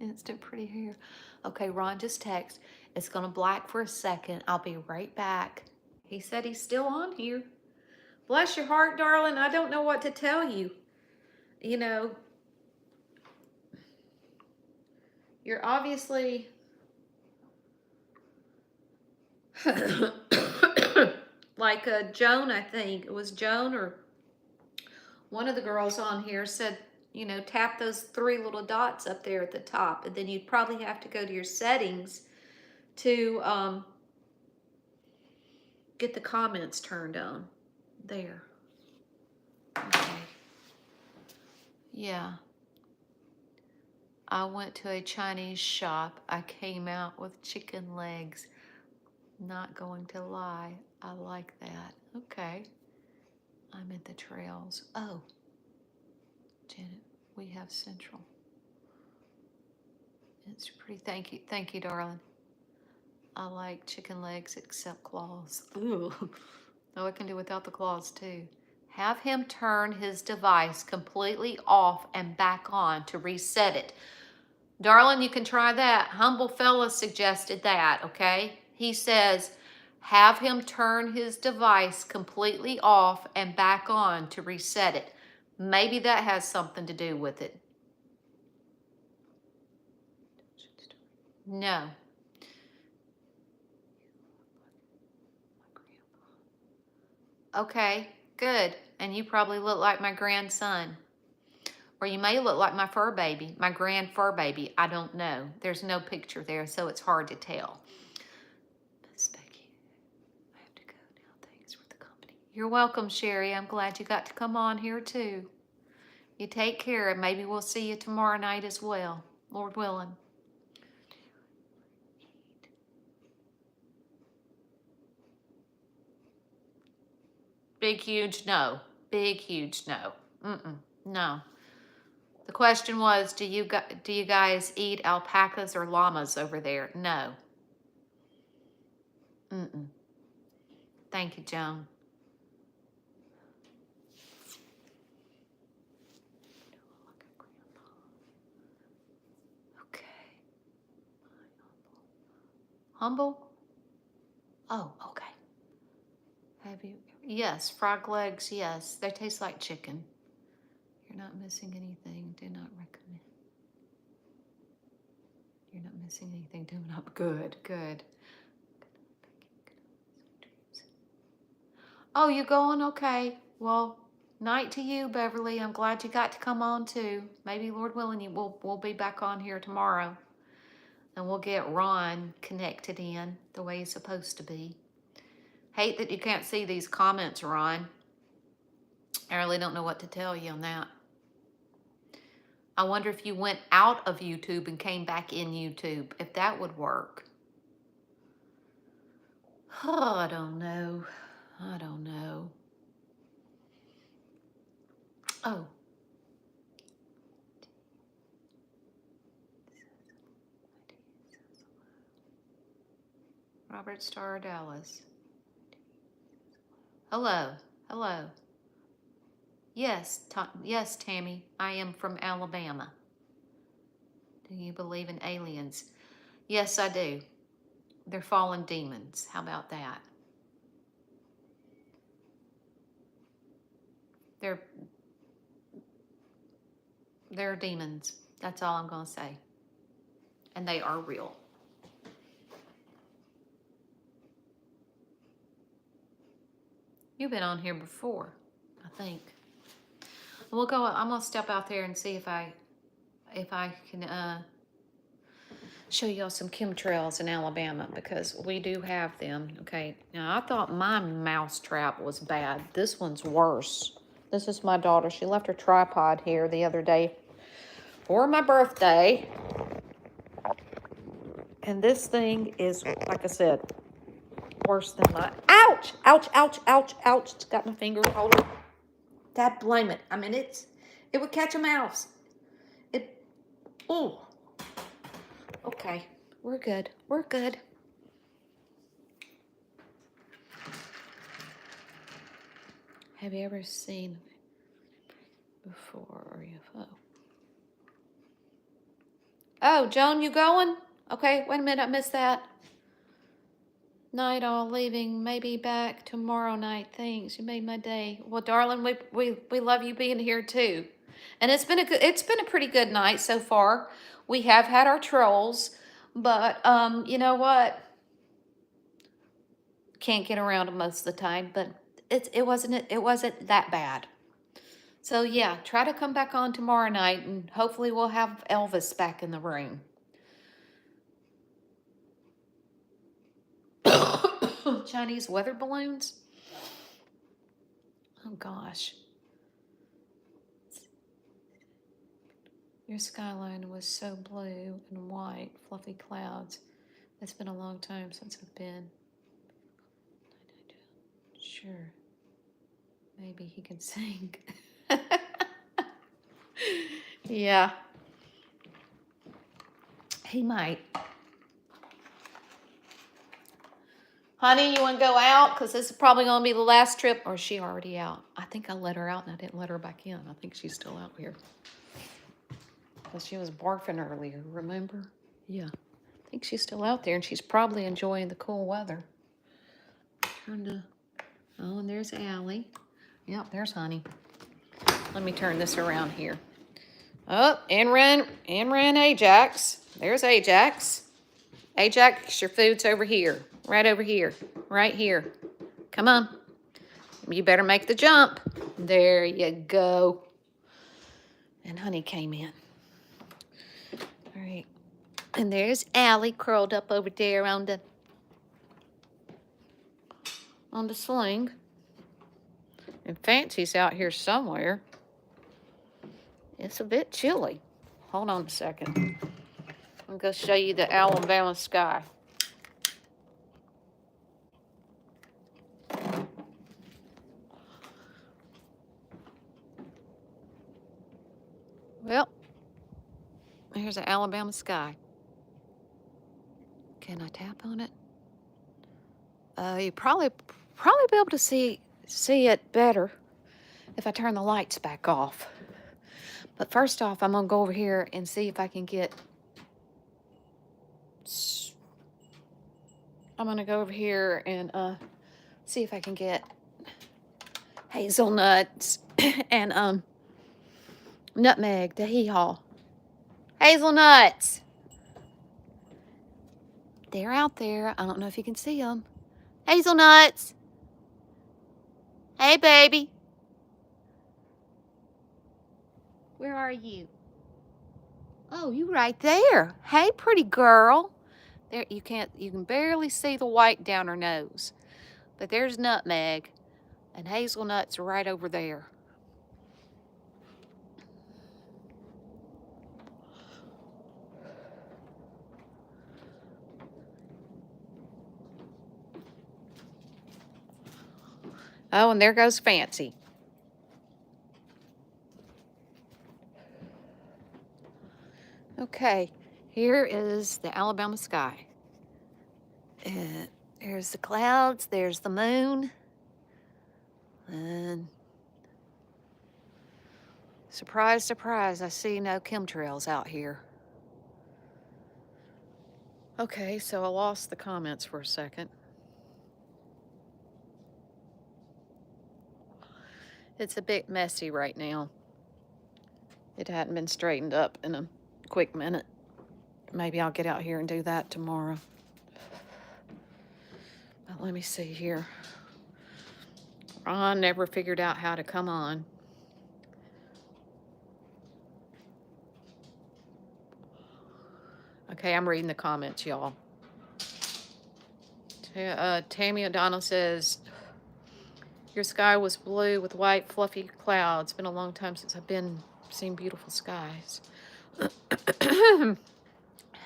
Instant pretty hair. Okay, Ron just text. It's going to black for a second. I'll be right back. He said he's still on here. Bless your heart, darling. I don't know what to tell you. You know, you're obviously like Joan, I think. It was Joan or one of the girls on here said, you know, tap those 3 little dots up there at the top, and then you'd probably have to go to your settings to get the comments turned on. There. Okay. Yeah. I went to a Chinese shop. I came out with chicken legs. Not going to lie. I like that. Okay. I'm at the trails. Oh. Janet, we have Central. It's pretty. Thank you, darling. I like chicken legs except claws. Ooh. Oh, I can do without the claws too. Have him turn his device completely off and back on to reset it. Darling, you can try that. Humble Fella suggested that, okay? He says, have him turn his device completely off and back on to reset it. Maybe that has something to do with it. No. Okay, good. And you probably look like my grandson. Or you may look like my fur baby, my grand fur baby. I don't know. There's no picture there, so it's hard to tell. Miss Becky, I have to go now. Thanks for the company. You're welcome, Sherry. I'm glad you got to come on here too. You take care, and maybe we'll see you tomorrow night as well, Lord willing. Big, huge no. Big, huge no. No. The question was, do you guys eat alpacas or llamas over there? No. Thank you, Joan. Okay. Humble? Oh, okay. Have you? Yes, frog legs, yes. They taste like chicken. You're not missing anything. Do not recommend. You're not missing anything. Do not. Good, good. Oh, you going? Okay. Well, night to you, Beverly. I'm glad you got to come on too. Maybe, Lord willing, we'll be back on here tomorrow. And we'll get Ron connected in the way he's supposed to be. Hate that you can't see these comments, Ron. I really don't know what to tell you on that. I wonder if you went out of YouTube and came back in YouTube, if that would work. Oh, I don't know. I don't know. Oh. Robert Starr Dallas. Hello. Hello. Yes, yes, Tammy. I am from Alabama. Do you believe in aliens? Yes, I do. They're fallen demons. How about that? They're demons. That's all I'm going to say. And they are real. You've been on here before, I think. We'll go. I'm gonna step out there and see if I can show y'all some chemtrails in Alabama, because we do have them. Okay. Now I thought my mouse trap was bad. This one's worse. This is my daughter. She left her tripod here the other day for my birthday, and this thing is, like I said, worse than my. Ouch! Ouch! Ouch! Ouch! Ouch! It's got my finger. Hold it. Dad, blame it. I mean, it would catch a mouse. Ooh. Okay, we're good. We're good. Have you ever seen before UFO? Oh, Joan, you going? Okay, wait a minute. I missed that. Night all, leaving. Maybe back tomorrow night. Thanks. You made my day. Well, darling, we love you being here too. And it's been a pretty good night so far. We have had our trolls, but you know what? Can't get around them most of the time, but it wasn't that bad. So yeah, try to come back on tomorrow night, and hopefully we'll have Elvis back in the room. Chinese weather balloons. Oh gosh. Your skyline was so blue and white, fluffy clouds. It's been a long time since I've been. Sure. Maybe he can sing. Yeah. He might. Honey, you want to go out? Because this is probably going to be the last trip. Or is she already out? I think I let her out and I didn't let her back in. I think she's still out here. Because she was barfing earlier, remember? Yeah. I think she's still out there and she's probably enjoying the cool weather. Turn to... Oh, and there's Allie. Yep, there's Honey. Let me turn this around here. Oh, in ran Ajax. There's Ajax. Ajax, your food's over here. Right over here. Right here. Come on. You better make the jump. There you go. And Honey came in. All right. And there's Allie curled up over there on the sling. And Fancy's out here somewhere. It's a bit chilly. Hold on a second. I'm going to show you the Alabama sky. Well, here's the Alabama sky. Can I tap on it? You probably be able to see it better if I turn the lights back off. But first off, I'm gonna go over here and see if I can get. I'm gonna go over here and see if I can get hazelnuts and nutmeg to hee-haw. Hazelnuts. They're out there. I don't know if you can see them. Hazelnuts. Hey, baby. Where are you? Oh, you right there. Hey, pretty girl. There, you can barely see the white down her nose. But there's nutmeg and hazelnuts right over there. Oh, and there goes Fancy. Okay, here is the Alabama sky. There's the clouds, there's the moon. And surprise, surprise, I see no chemtrails out here. Okay, so I lost the comments for a second. It's a bit messy right now. It hadn't been straightened up in a quick minute. Maybe I'll get out here and do that tomorrow. But let me see here. Ron never figured out how to come on. Okay, I'm reading the comments, y'all. Tammy O'Donnell says, your sky was blue with white fluffy clouds. Been a long time since I've seen beautiful skies.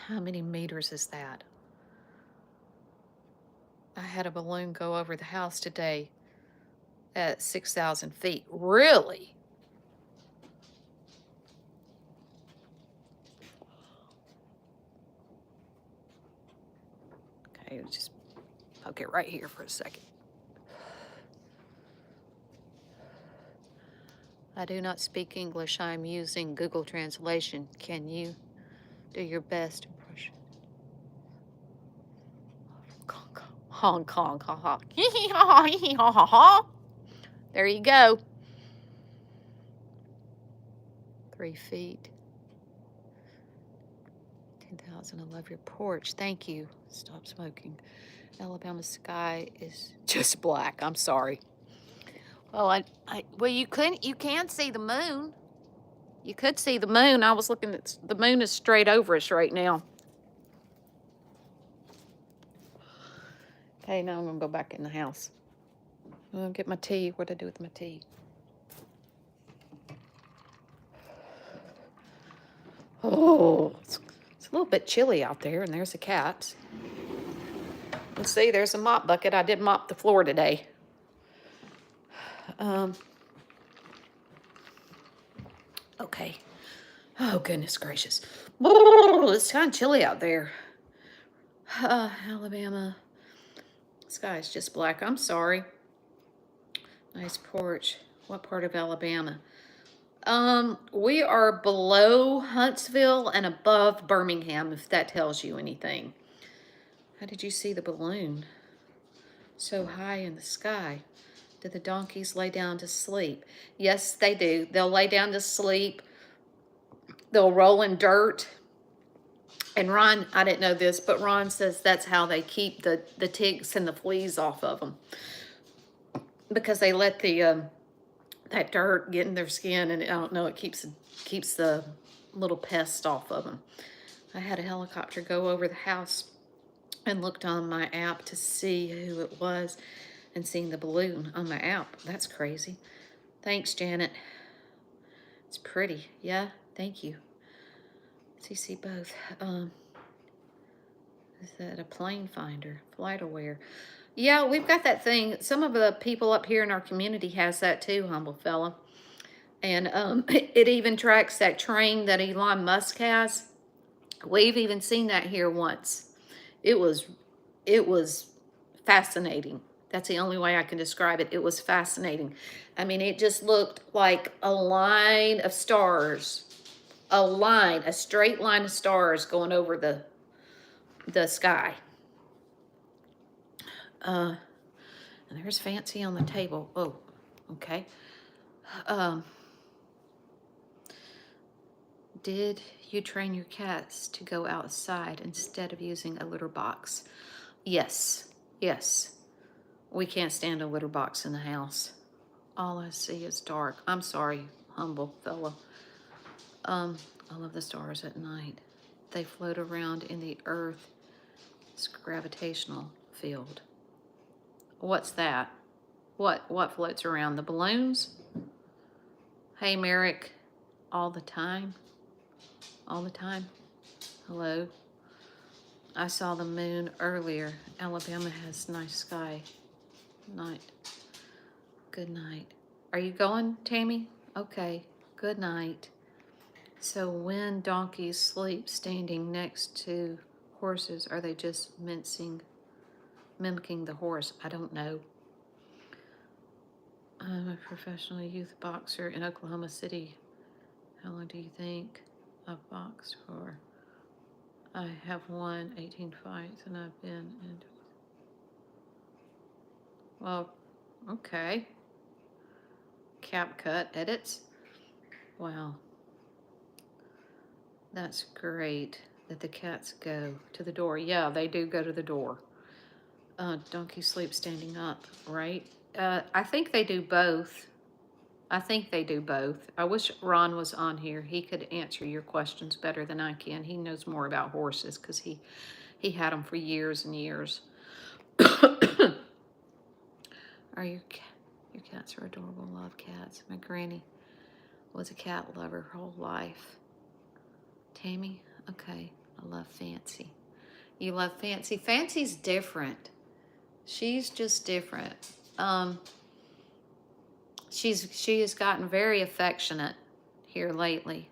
How many meters is that? I had a balloon go over the house today at 6,000 feet. Really? Okay, just poke it right here for a second. I do not speak English. I'm using Google Translation. Can you do your best impression? Hong Kong, ha ha. Ha ha ha. There you go. 3 feet. 10,000. I love your porch. Thank you. Stop smoking. Alabama sky is just black. I'm sorry. Well, well, you can see the moon. You could see the moon. I was looking at the moon is straight over us right now. Okay, now I'm gonna go back in the house. I'm gonna get my tea. What do I do with my tea? Oh, it's a little bit chilly out there, and there's the cats. Let's see, there's a mop bucket. I did mop the floor today. Okay. Oh, goodness gracious. It's kind of chilly out there. Alabama. Sky is just black. I'm sorry. Nice porch. What part of Alabama? We are below Huntsville and above Birmingham, if that tells you anything. How did you see the balloon so high in the sky? Do the donkeys lay down to sleep? Yes, they do. They'll lay down to sleep. They'll roll in dirt. And Ron, I didn't know this, but Ron says that's how they keep the ticks and the fleas off of them. Because they let the that dirt get in their skin, and I don't know, it keeps the little pests off of them. I had a helicopter go over the house and looked on my app to see who it was and seeing the balloon on my app. That's crazy. Thanks, Janet. It's pretty. Yeah, thank you. See both. Is that a plane finder? Flight aware. Yeah, we've got that thing. Some of the people up here in our community has that too, humble fella. And it even tracks that train that Elon Musk has. We've even seen that here once. It was fascinating. That's the only way I can describe it. It was fascinating. I mean, it just looked like a line of stars. A straight line of stars going over the sky. And there's Fancy on the table. Oh, okay. Did you train your cats to go outside instead of using a litter box? Yes, yes. We can't stand a litter box in the house. All I see is dark. I'm sorry, humble fella. I love the stars at night. They float around in the Earth's gravitational field. What's that? What floats around? The balloons? Hey, Merrick. All the time? All the time? Hello? I saw the moon earlier. Alabama has nice sky. Night. Good night. Are you going, Tammy? Okay. Good night. So when donkeys sleep standing next to horses, are they just mimicking the horse? I don't know. I'm a professional youth boxer in Oklahoma City. How long do you think I've boxed for? I have won 18 fights and I've been in. Well, okay. Cap cut edits. Wow. That's great that the cats go to the door. Yeah, they do go to the door. Donkey sleep standing up, right? I think they do both. I think they do both. I wish Ron was on here. He could answer your questions better than I can. He knows more about horses because he had them for years and years. Are your cats are adorable. Love cats. My granny was a cat lover her whole life. Tammy? Okay. I love Fancy. You love Fancy? Fancy's different. She's just different. She has gotten very affectionate here lately.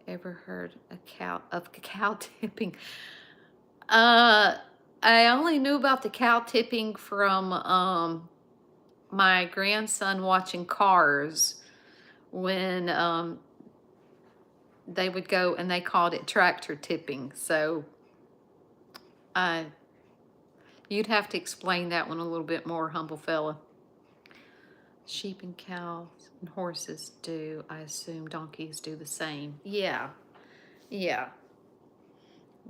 Ever heard of cow tipping? I only knew about the cow tipping from my grandson watching Cars when they would go and they called it tractor tipping. So you'd have to explain that one a little bit more, humble fella. Sheep and cows and horses do. I assume donkeys do the same. Yeah. Yeah.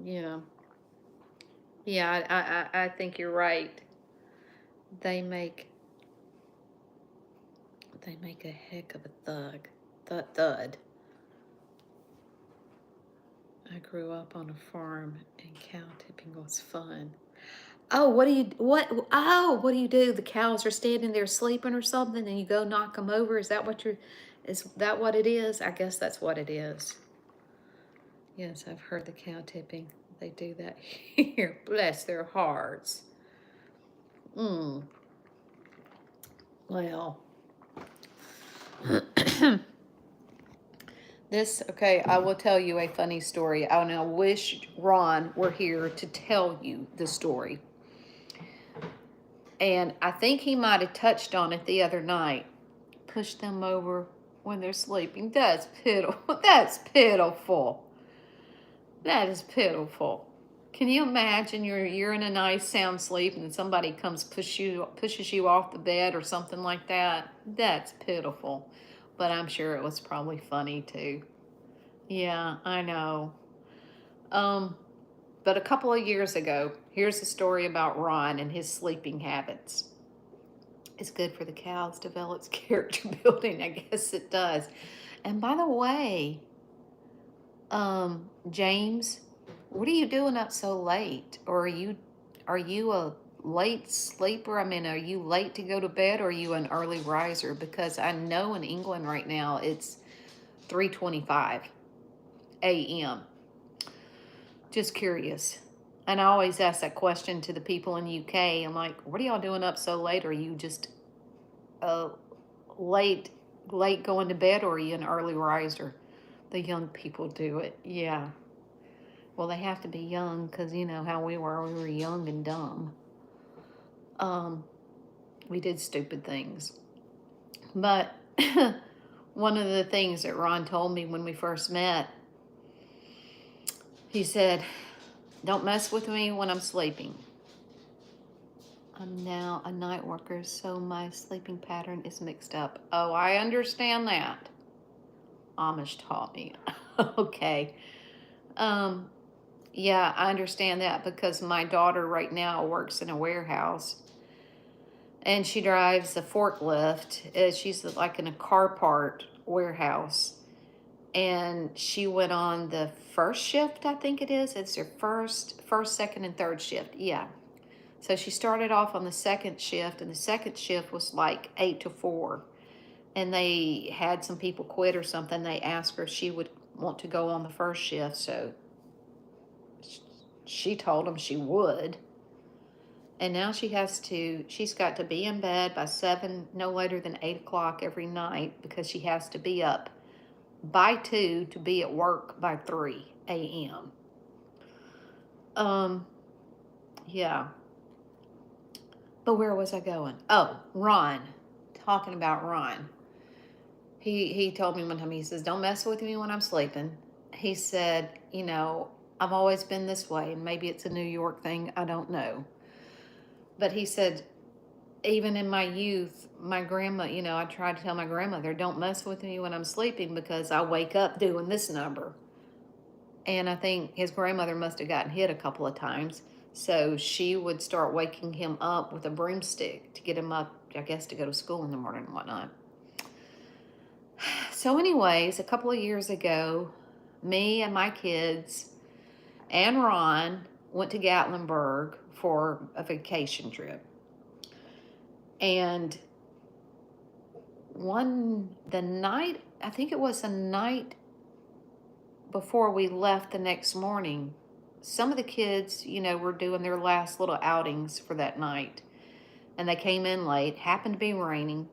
Yeah. Yeah, I think you're right. They make a heck of a thud. I grew up on a farm and cow tipping was fun. Oh, what do you do? The cows are standing there sleeping or something and you go knock them over? Is that what it is? I guess that's what it is. Yes, I've heard the cow tipping. They do that here. Bless their hearts. Mm. Well, okay, I will tell you a funny story. And I wish Ron were here to tell you the story. And I think he might have touched on it the other night. Push them over when they're sleeping. That's pitiful. That's pitiful. That is pitiful. Can you imagine you're in a nice sound sleep and somebody comes pushes you off the bed or something like that? That's pitiful. But I'm sure it was probably funny too. Yeah, I know. But a couple of years ago, here's a story about Ron and his sleeping habits. It's good for the cows, develops character building. I guess it does. And by the way, James, what are you doing up so late? Or are you a late sleeper? I mean, are you late to go to bed or are you an early riser? Because I know in England right now it's 3:25 a.m. Just curious. And I always ask that question to the people in the UK. I'm like, what are y'all doing up so late? Are you just uh, late going to bed or are you an early riser? The young people do it. Yeah. Well, they have to be young because you know how we were. We were young and dumb. We did stupid things. But one of the things that Ron told me when we first met, he said, don't mess with me when I'm sleeping. I'm now a night worker, so my sleeping pattern is mixed up. Oh, I understand that. Amish taught me. Okay. Yeah, I understand that because my daughter right now works in a warehouse and she drives a forklift. She's like in a car part warehouse. And she went on the first shift, I think it is. It's her first, second, and third shift. Yeah. So she started off on the second shift, and the second shift was like 8 to 4. And they had some people quit or something. They asked her if she would want to go on the first shift. So she told them she would. And now she's got to be in bed by 7, no later than 8 o'clock every night because she has to be up by 2 to be at work by 3 a.m. Yeah. But where was I going? Oh, Ron. Talking about Ron. He told me one time, he says, don't mess with me when I'm sleeping. He said, you know, I've always been this way, and maybe it's a New York thing, I don't know. But he said, even in my youth, my grandma, you know, I tried to tell my grandmother, don't mess with me when I'm sleeping because I wake up doing this number. And I think his grandmother must have gotten hit a couple of times. So she would start waking him up with a broomstick to get him up, I guess, to go to school in the morning and whatnot. So anyways, a couple of years ago, me and my kids and Ron went to Gatlinburg for a vacation trip. And the night, I think it was the night before we left the next morning, some of the kids, you know, were doing their last little outings for that night. And they came in late, happened to be raining.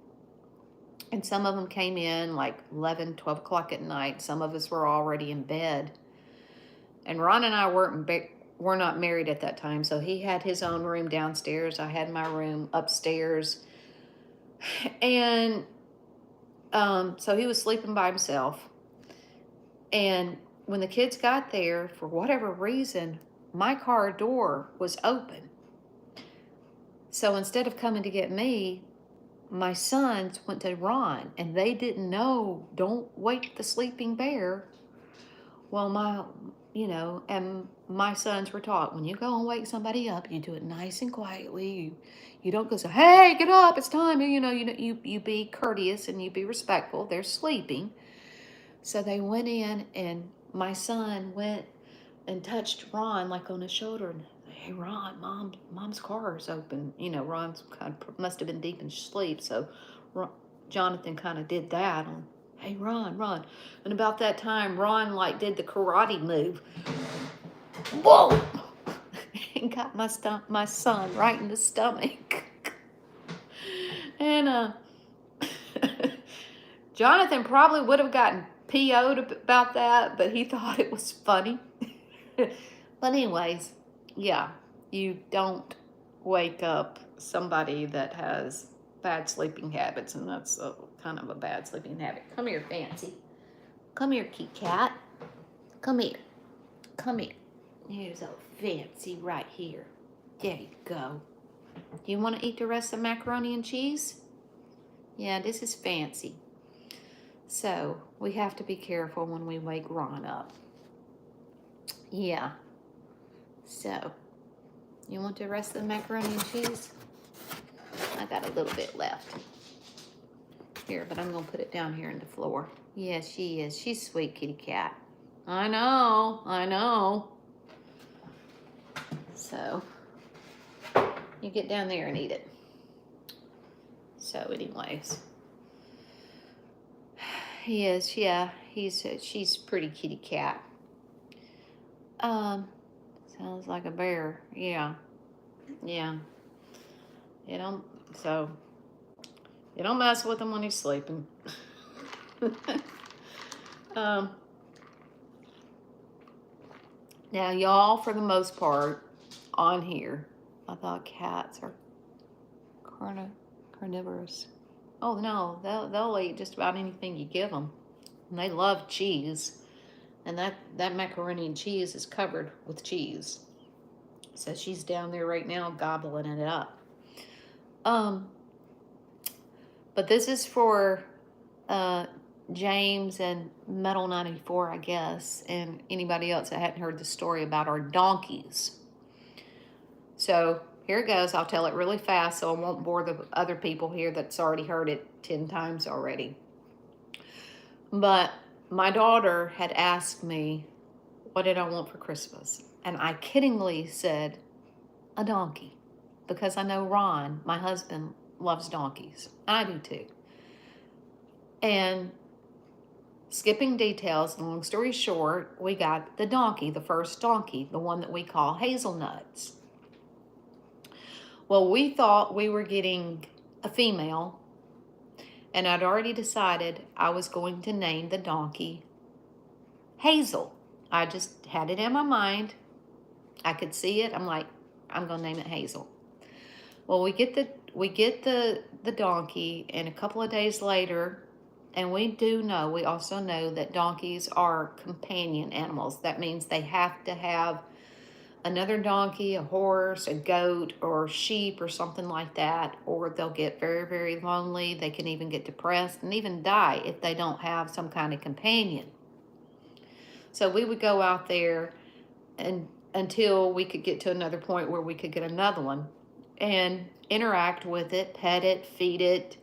And some of them came in like 11, 12 o'clock at night. Some of us were already in bed. And Ron and I were not married at that time. So he had his own room downstairs. I had my room upstairs. And so he was sleeping by himself. And when the kids got there, for whatever reason, my car door was open. So instead of coming to get me, my sons went to Ron, and they didn't know, don't wake the sleeping bear. Well, and my sons were taught, when you go and wake somebody up, you do it nice and quietly. You don't go say, hey, get up, it's time. You be courteous and you be respectful. They're sleeping. So they went in, and my son went and touched Ron like on his shoulder and, hey, Ron, mom's car is open. You know, Ron's must have been deep in sleep, so Jonathan kind of did that. Hey, Ron. And about that time, Ron, like, did the karate move. Whoa! And got my son right in the stomach. And Jonathan probably would have gotten PO'd about that, but he thought it was funny. But anyways, yeah, you don't wake up somebody that has bad sleeping habits, and that's kind of a bad sleeping habit. Come here, Fancy. Come here, kitty cat. Come here. Come here. Here's old Fancy right here. There you go. Do you want to eat the rest of the macaroni and cheese? Yeah, this is Fancy. So we have to be careful when we wake Ron up. Yeah. So, you want the rest of the macaroni and cheese? I got a little bit left. Here, but I'm going to put it down here on the floor. Yes, she is. She's a sweet kitty cat. I know. So, you get down there and eat it. So, anyways. He is, yeah. She's a pretty kitty cat. Sounds like a bear. Yeah. You don't mess with him when he's sleeping. Now, y'all, for the most part, on here, I thought cats are carnivorous. Oh, no, they'll eat just about anything you give them. And they love cheese. And that macaroni and cheese is covered with cheese. So she's down there right now gobbling it up. But this is for James and Metal 94, I guess, and anybody else that hadn't heard the story about our donkeys. So here it goes. I'll tell it really fast so I won't bore the other people here that's already heard it 10 times already. But my daughter had asked me, what did I want for Christmas? And I kiddingly said, a donkey. Because I know Ron, my husband, loves donkeys. I do too. And skipping details, long story short, we got the donkey, the first donkey, the one that we call Hazelnuts. Well, we thought we were getting a female, and I'd already decided I was going to name the donkey Hazel. I just had it in my mind. I could see it. I'm like, I'm going to name it Hazel. Well, we get the donkey, and a couple of days later, and we also know that donkeys are companion animals. That means they have to have another donkey, a horse, a goat, or sheep, or something like that, or they'll get very, very lonely. They can even get depressed and even die if they don't have some kind of companion. So we would go out there and until we could get to another point where we could get another one and interact with it, pet it, feed it,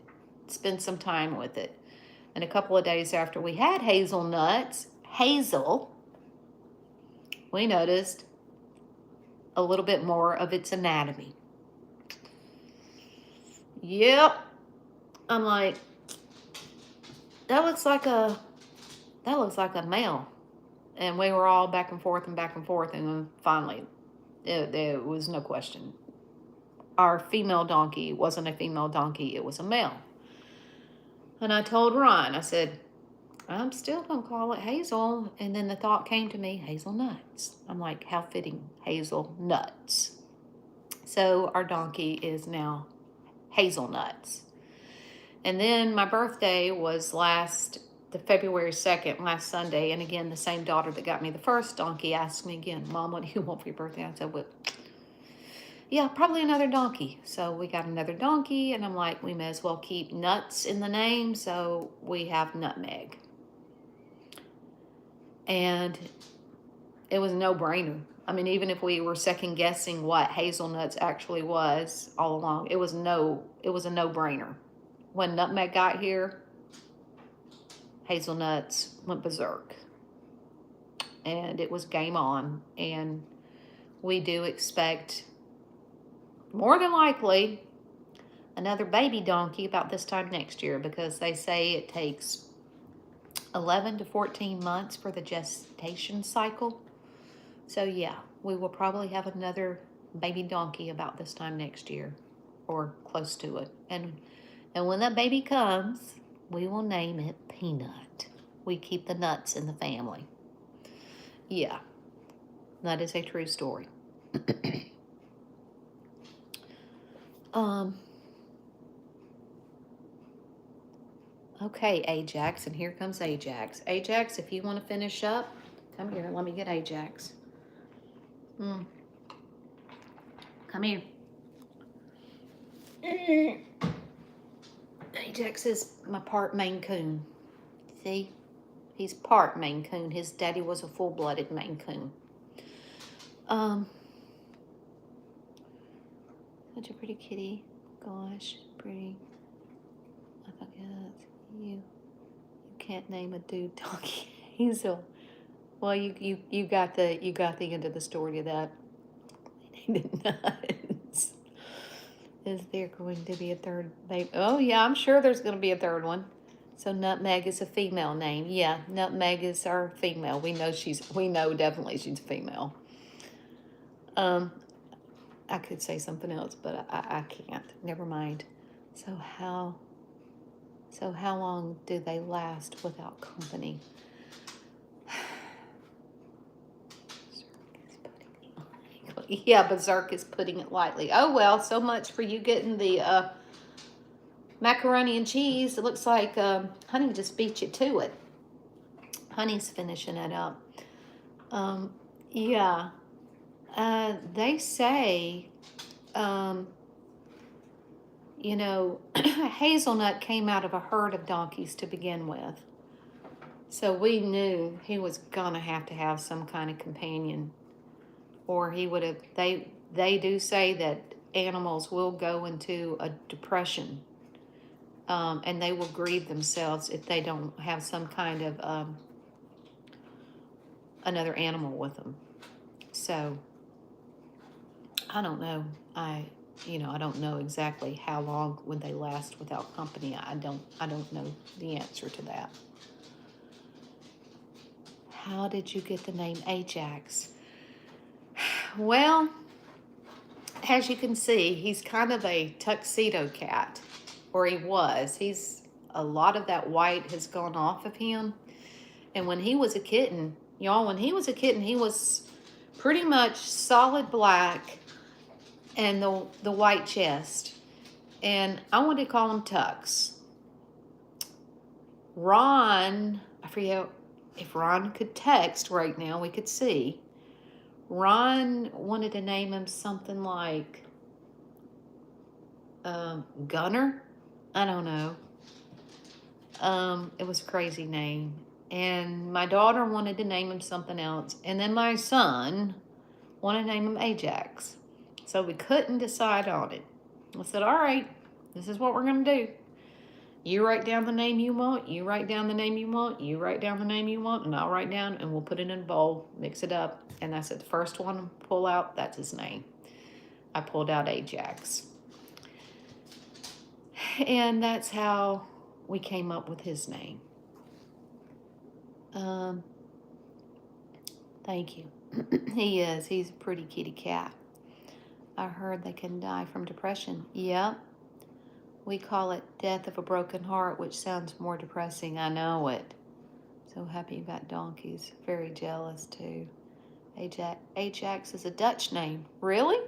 spend some time with it. And a couple of days after we had Hazel, we noticed a little bit more of its anatomy. Yep. I'm like, that looks like a male. And we were all back and forth, and then finally, there was no question. Our female donkey wasn't a female donkey, it was a male. And I told Ron, I said, I'm still going to call it Hazel. And then the thought came to me, hazelnuts. I'm like, how fitting, hazelnuts. So our donkey is now Hazelnuts. And then my birthday was the February 2nd, last Sunday. And again, the same daughter that got me the first donkey asked me again, Mom, what do you want for your birthday? I said, well, yeah, probably another donkey. So we got another donkey, and I'm like, we may as well keep nuts in the name, so we have Nutmeg. And it was a no-brainer. I mean, even if we were second guessing what Hazelnuts actually was all along, it was a no-brainer. When Nutmeg got here, Hazelnuts went berserk. And it was game on. And we do expect, more than likely, another baby donkey about this time next year, because they say it takes 11 to 14 months for the gestation cycle. So yeah, we will probably have another baby donkey about this time next year, or close to it. And when that baby comes, we will name it Peanut. We keep the nuts in the family. Yeah, that is a true story. Okay, Ajax, and here comes Ajax. Ajax, if you want to finish up, come here. Let me get Ajax. Come here. Ajax is my part Maine Coon. See? He's part Maine Coon. His daddy was a full-blooded Maine Coon. Such a pretty kitty. Gosh, pretty. I forget you. You can't name a dude donkey Hazel. Well, you got the end of the story to that. They named it Nuts. Is there going to be a third baby? Oh yeah, I'm sure there's going to be a third one. So Nutmeg is a female name. Yeah, Nutmeg is our female. We know definitely she's a female. I could say something else, but I can't. Never mind. So how long do they last without company? Yeah, but Zerk is putting it lightly. Oh well, so much for you getting the macaroni and cheese. It looks like Honey just beat you to it. Honey's finishing it up. Yeah. They say, you know, Hazelnut came out of a herd of donkeys to begin with. So we knew he was going to have some kind of companion. Or he would have, they do say that animals will go into a depression. And they will grieve themselves if they don't have some kind of another animal with them. So I don't know. I don't know exactly how long would they last without company. I don't know the answer to that. How did you get the name Ajax? Well, as you can see, he's kind of a tuxedo cat, or he was. A lot of that white has gone off of him. And when he was a kitten, y'all, he was pretty much solid black and the white chest. And I wanted to call him Tux. Ron, I forget if Ron could text right now, we could see. Ron wanted to name him something like Gunner. I don't know. It was a crazy name. And my daughter wanted to name him something else. And then my son wanted to name him Ajax. So we couldn't decide on it. I said, all right, this is what we're going to do. You write down the name you want. You write down the name you want. You write down the name you want. And I'll write down, and we'll put it in a bowl, mix it up. And I said, the first one to pull out, that's his name. I pulled out Ajax. And that's how we came up with his name. Thank you. He's a pretty kitty cat. I heard they can die from depression. Yep. We call it death of a broken heart, which sounds more depressing. I know it. So happy you got donkeys. Very jealous too. Ajax is a Dutch name. Really?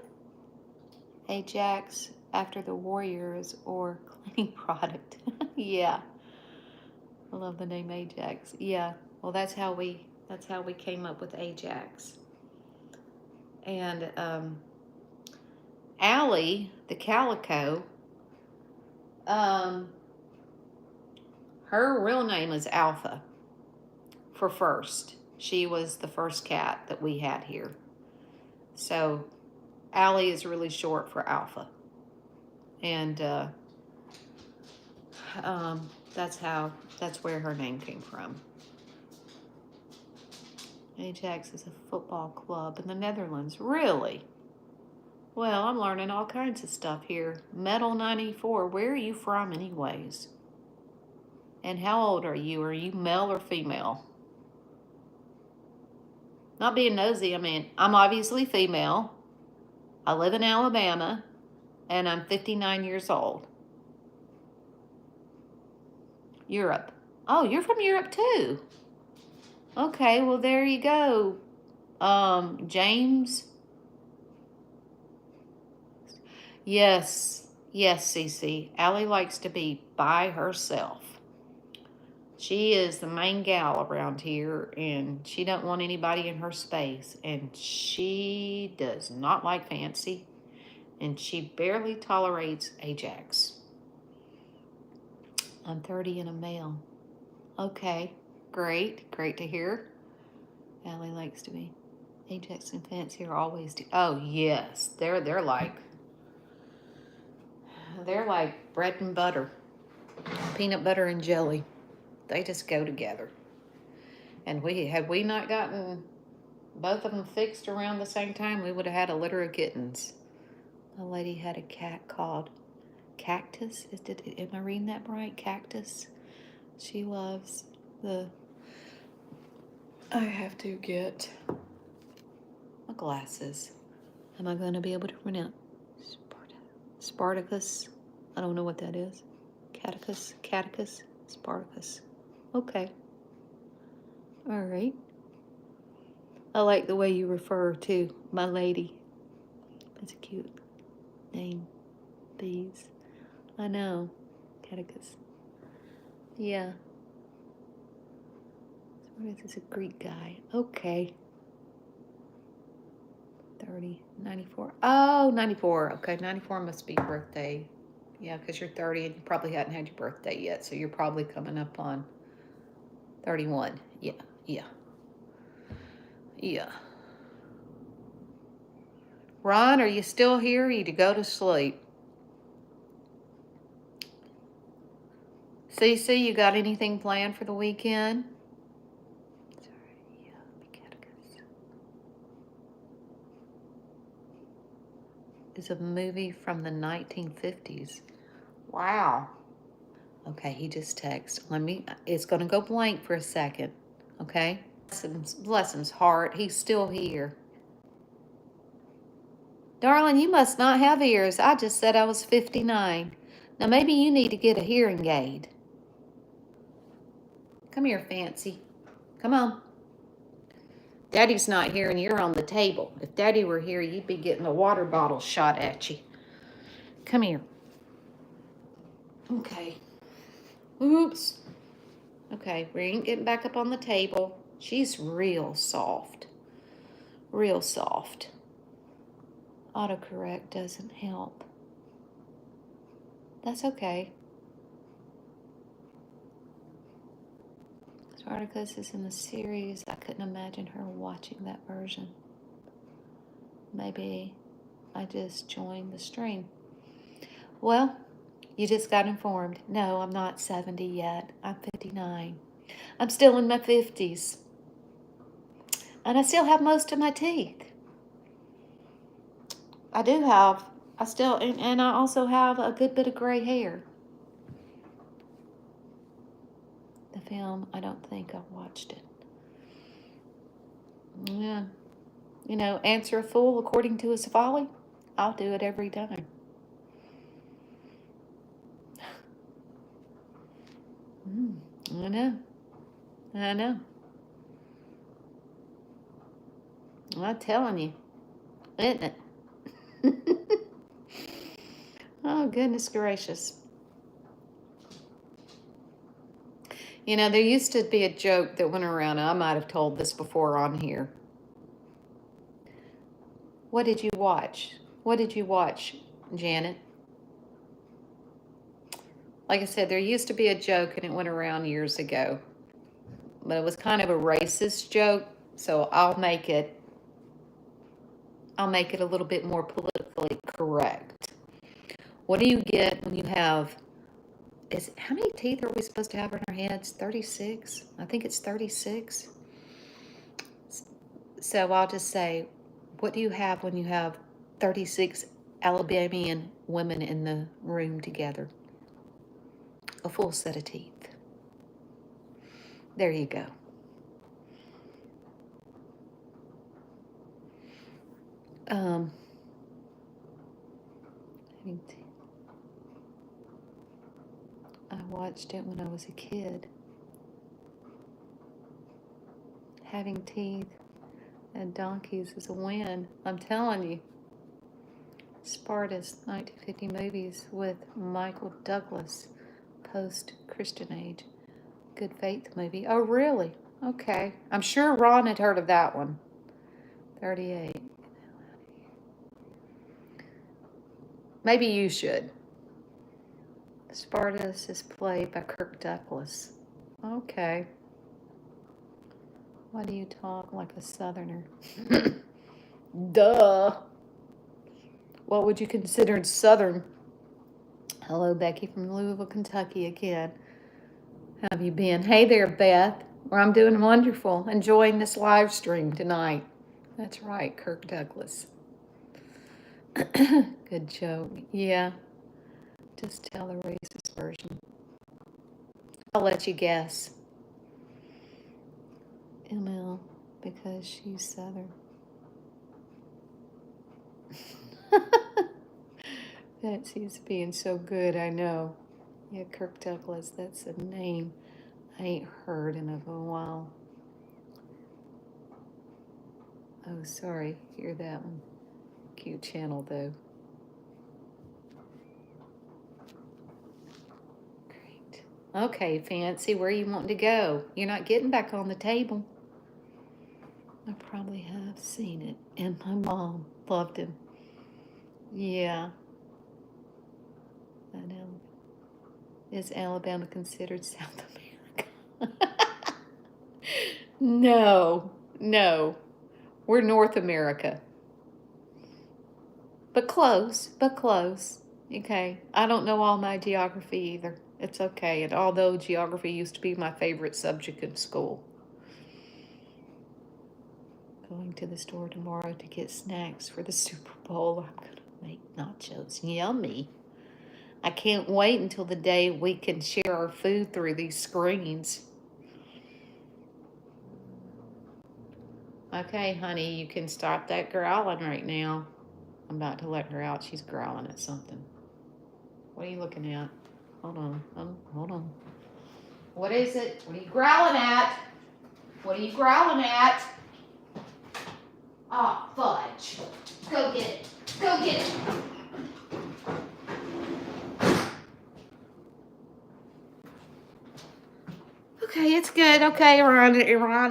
Ajax after the warriors or cleaning product. Yeah. I love the name Ajax. Yeah. Well, that's how we came up with Ajax. And Allie, the calico, her real name is Alpha for first. She was the first cat that we had here. So Allie is really short for Alpha. And that's where her name came from. Ajax is a football club in the Netherlands. Really? Well, I'm learning all kinds of stuff here. Metal 94, where are you from anyways? And how old are you? Are you male or female? Not being nosy, I mean, I'm obviously female. I live in Alabama, and I'm 59 years old. Europe. Oh, you're from Europe too. Okay, well, there you go. James. Yes, Cece. Allie likes to be by herself. She is the main gal around here, and she don't want anybody in her space, and she does not like fancy, and she barely tolerates Ajax. I'm 30 and a male. Okay, great to hear. Allie likes to be. Ajax and fancy are always do. Oh yes, they're like bread and butter, peanut butter and jelly. They just go together. And had we not gotten both of them fixed around the same time, we would have had a litter of kittens. A lady had a cat called Cactus. Am I reading that right? Cactus. She loves the. I have to get my glasses. Am I going to be able to pronounce Spartacus? I don't know what that is. Catechus, Spartacus. Okay. All right. I like the way you refer to my lady. That's a cute name. Bees. I know. Catechus. Yeah. Spartacus is a Greek guy. Okay. 30, 94. Oh, 94. Okay, 94 must be your birthday. Yeah, because you're 30 and you probably hadn't had your birthday yet, so you're probably coming up on 31. Yeah. Ron, are you still here? Or you to go to sleep? Cece, you got anything planned for the weekend? Is a movie from the 1950s. Wow. Okay, he just texted. It's going to go blank for a second. Okay? Bless his heart. He's still here. Darling, you must not have ears. I just said I was 59. Now maybe you need to get a hearing aid. Come here, Fancy. Come on. Daddy's not here and you're on the table. If Daddy were here, you'd be getting a water bottle shot at you. Come here. Okay. Oops. Okay, we ain't getting back up on the table. She's real soft. Real soft. Autocorrect doesn't help. That's okay. Spartacus is in the series. I couldn't imagine her watching that version. Maybe I just joined the stream. Well, you just got informed. No, I'm not 70 yet. I'm 59. I'm still in my 50s. And I still have most of my teeth. I also have a good bit of gray hair. The film, I don't think I've watched it. Yeah. Answer a fool according to his folly. I'll do it every time. I know. I'm telling you, isn't it? Oh, goodness gracious. There used to be a joke that went around, and I might have told this before on here. What did you watch? Janet? Like I said, there used to be a joke, and it went around years ago. But it was kind of a racist joke, so I'll make it a little bit more politically correct. What do you get when you have... how many teeth are we supposed to have in our heads? 36? I think it's 36. So I'll just say, what do you have when you have 36 Alabamian women in the room together? A full set of teeth. There you go. Um, I watched it when I was a kid. Having teeth and donkeys is a win. I'm telling you. Spartacus, 1950 movies with Michael Douglas, post-Christian age. Good Faith movie. Oh, really? Okay. I'm sure Ron had heard of that one. 38. Maybe you should. Spartacus is played by Kirk Douglas. Okay. Why do you talk like a Southerner? Duh. What would you consider Southern? Hello, Becky from Louisville, Kentucky again. How have you been? Hey there, Beth. Well, I'm doing wonderful. Enjoying this live stream tonight. That's right, Kirk Douglas. Good joke. Yeah. Just tell the racist version. I'll let you guess. ML, because she's Southern. Betsy's being so good, I know. Yeah, Kirk Douglas, that's a name I ain't heard in a while. Oh, sorry, hear that one. Cute channel, though. Great. Okay, Fancy, where you wanting to go? You're not getting back on the table. I probably have seen it, and my mom loved him. Yeah. I know. Is Alabama considered South America? No, no. We're North America. But close, but close. Okay. I don't know all my geography either. It's okay. And although geography used to be my favorite subject in school. Going to the store tomorrow to get snacks for the Super Bowl. I'm going to make nachos. Yummy. I can't wait until the day we can share our food through these screens. Okay, honey, you can stop that growling right now. I'm about to let her out. She's growling at something. What are you looking at? Hold on. Hold on. What is it? What are you growling at? What are you growling at? Oh, fudge. Go get it. Go get it. Okay, it's good. Okay, Iran,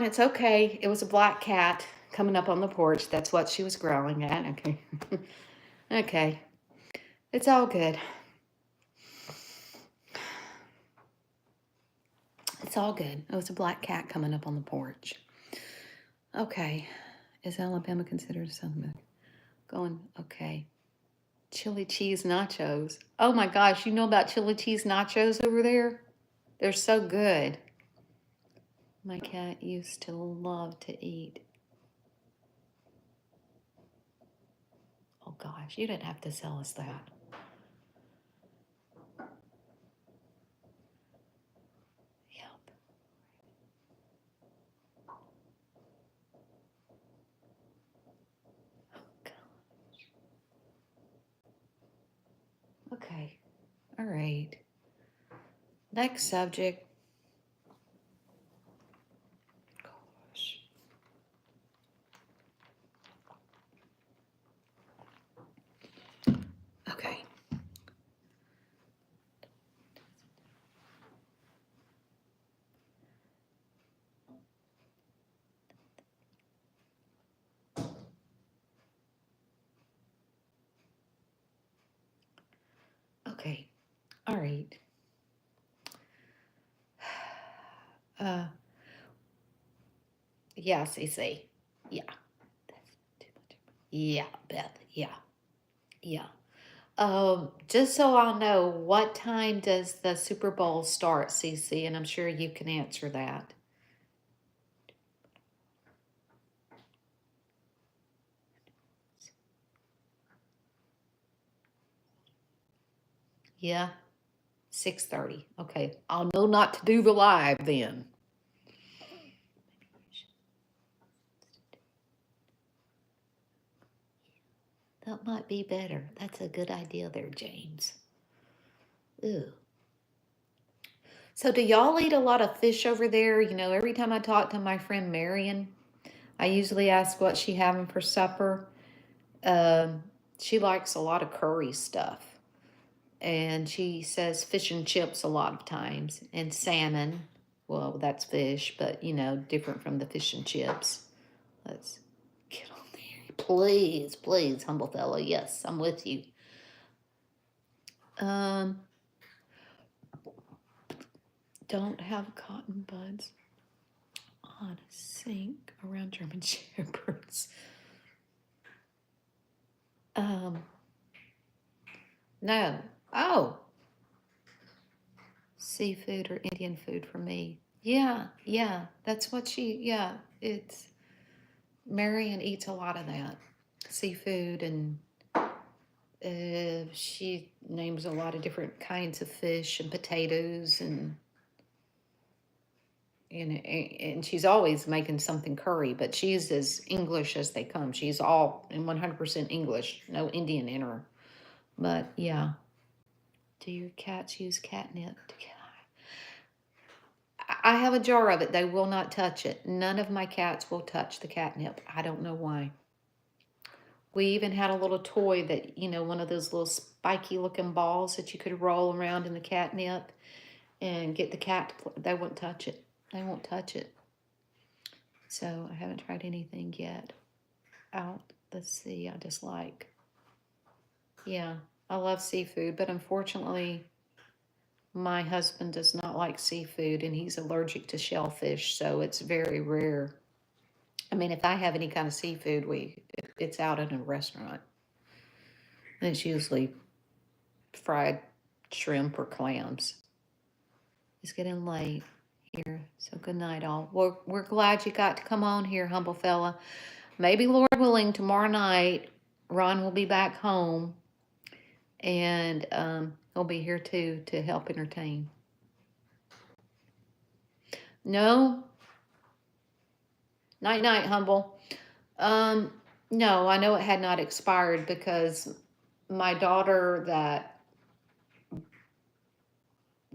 it's okay. It was a black cat coming up on the porch. That's what she was growling at. Okay. Okay. It's all good. It's all good. It was a black cat coming up on the porch. Okay. Is Alabama considered something? Going, okay. Chili cheese nachos. Oh my gosh, you know about chili cheese nachos over there? They're so good. My cat used to love to eat. Oh gosh, you didn't have to tell us that. Yep. Oh gosh. Okay. All right. Next subject. Gosh. Okay. Okay. All right. Yeah, CC. Yeah. That's too much. Yeah, Beth. Yeah. Yeah. Just so I'll know, what time does the Super Bowl start, CC? And I'm sure you can answer that. Yeah, 6:30. Okay, I'll know not to do the live then. That might be better. That's a good idea there, James. Ew. So do y'all eat a lot of fish over there? You know, every time I talk to my friend Marion, I usually ask what she having for supper. Um, she likes a lot of curry stuff. And she says fish and chips a lot of times. And salmon. Well, that's fish, but, you know, different from the fish and chips. Let's get on there. Please, please, humble fellow. Yes, I'm with you. Don't have cotton buds on a sink around German Shepherds. No. Oh. Seafood or Indian food for me. Yeah, yeah. That's what it's Marion eats a lot of that. Seafood, and she names a lot of different kinds of fish and potatoes, and she's always making something curry, but she's as English as they come. She's all in 100% English, no Indian in her. But yeah. Do your cats use catnip? I have a jar of it. They will not touch it. None of my cats will touch the catnip. I don't know why. We even had a little toy that, you know, one of those little spiky looking balls that you could roll around in the catnip and get the cat to play. They won't touch it. They won't touch it. So I haven't tried anything yet. Let's see. I just like, yeah, I love seafood, but unfortunately, my husband does not like seafood and he's allergic to shellfish, so it's very rare. I mean, if I have any kind of seafood, it's out in a restaurant. And it's usually fried shrimp or clams. It's getting late here, so good night, all. We're glad you got to come on here, humble fella. Maybe, Lord willing, tomorrow night, Ron will be back home, and he'll be here too to help entertain. No. Night, night, humble. No, I know it had not expired because my daughter that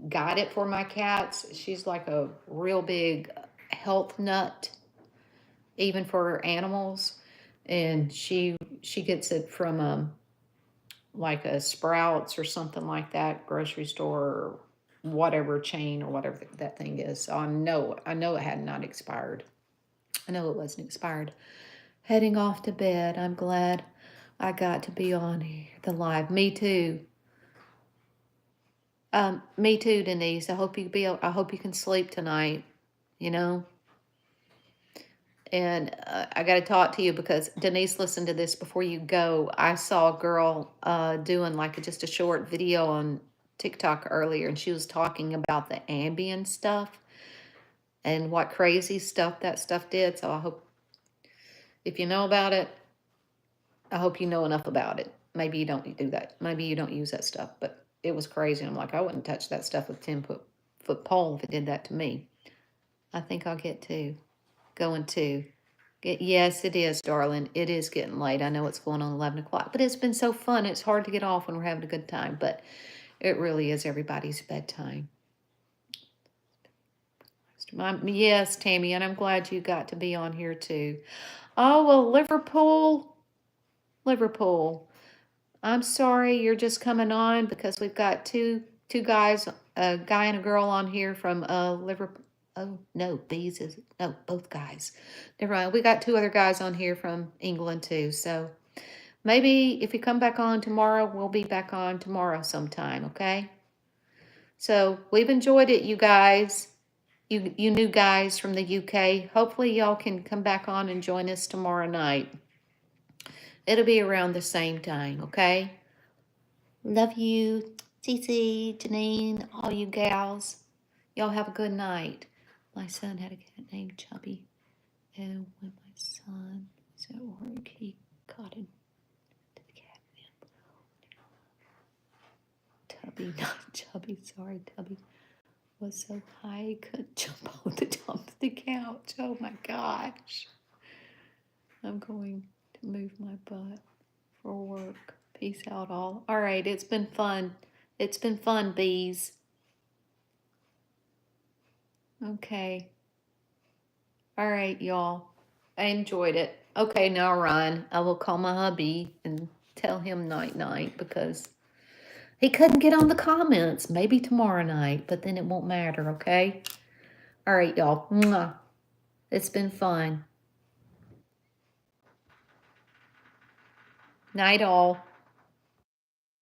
got it for my cats, she's like a real big health nut, even for her animals. And she gets it from like a Sprouts or something like that, grocery store or whatever chain or whatever that thing is. So I know it had not expired. I know it wasn't expired. Heading off to bed. I'm glad I got to be on here, the live. Me too. Me too, Denise. I hope you can sleep tonight. You know. And I got to talk to you because Denise, listen to this before you go. I saw a girl doing like just a short video on TikTok earlier, and she was talking about the Ambien stuff and what crazy stuff that stuff did. So I hope if you know about it, I hope you know enough about it. Maybe you don't do that. Maybe you don't use that stuff, but it was crazy. I'm like, I wouldn't touch that stuff with a 10-foot pole if it did that to me. I think I'll get going to. Yes, it is, darling. It is getting late. I know it's going on 11 o'clock, but it's been so fun. It's hard to get off when we're having a good time, but it really is everybody's bedtime. Yes, Tammy, and I'm glad you got to be on here too. Oh, well, Liverpool. I'm sorry you're just coming on because we've got two guys, a guy and a girl on here from Liverpool. Oh, no, both guys. Never mind. We got two other guys on here from England too. So maybe if you come back on tomorrow, we'll be back on tomorrow sometime, okay? So we've enjoyed it, you guys. You new guys from the UK. Hopefully y'all can come back on and join us tomorrow night. It'll be around the same time, okay? Love you, Cece, Janine, all you gals. Y'all have a good night. My son had a cat named Chubby, and when my son was at work, he caught him to the catnip. Tubby, not Chubby, sorry, Tubby was so high he couldn't jump over the top of the couch. Oh my gosh. I'm going to move my butt for work. Peace out, all. All right, it's been fun. It's been fun, bees. Okay. All right, y'all. I enjoyed it. Okay, now run. I will call my hubby and tell him night-night because he couldn't get on the comments. Maybe tomorrow night, but then it won't matter, okay? All right, y'all. Mwah. It's been fun. Night, all.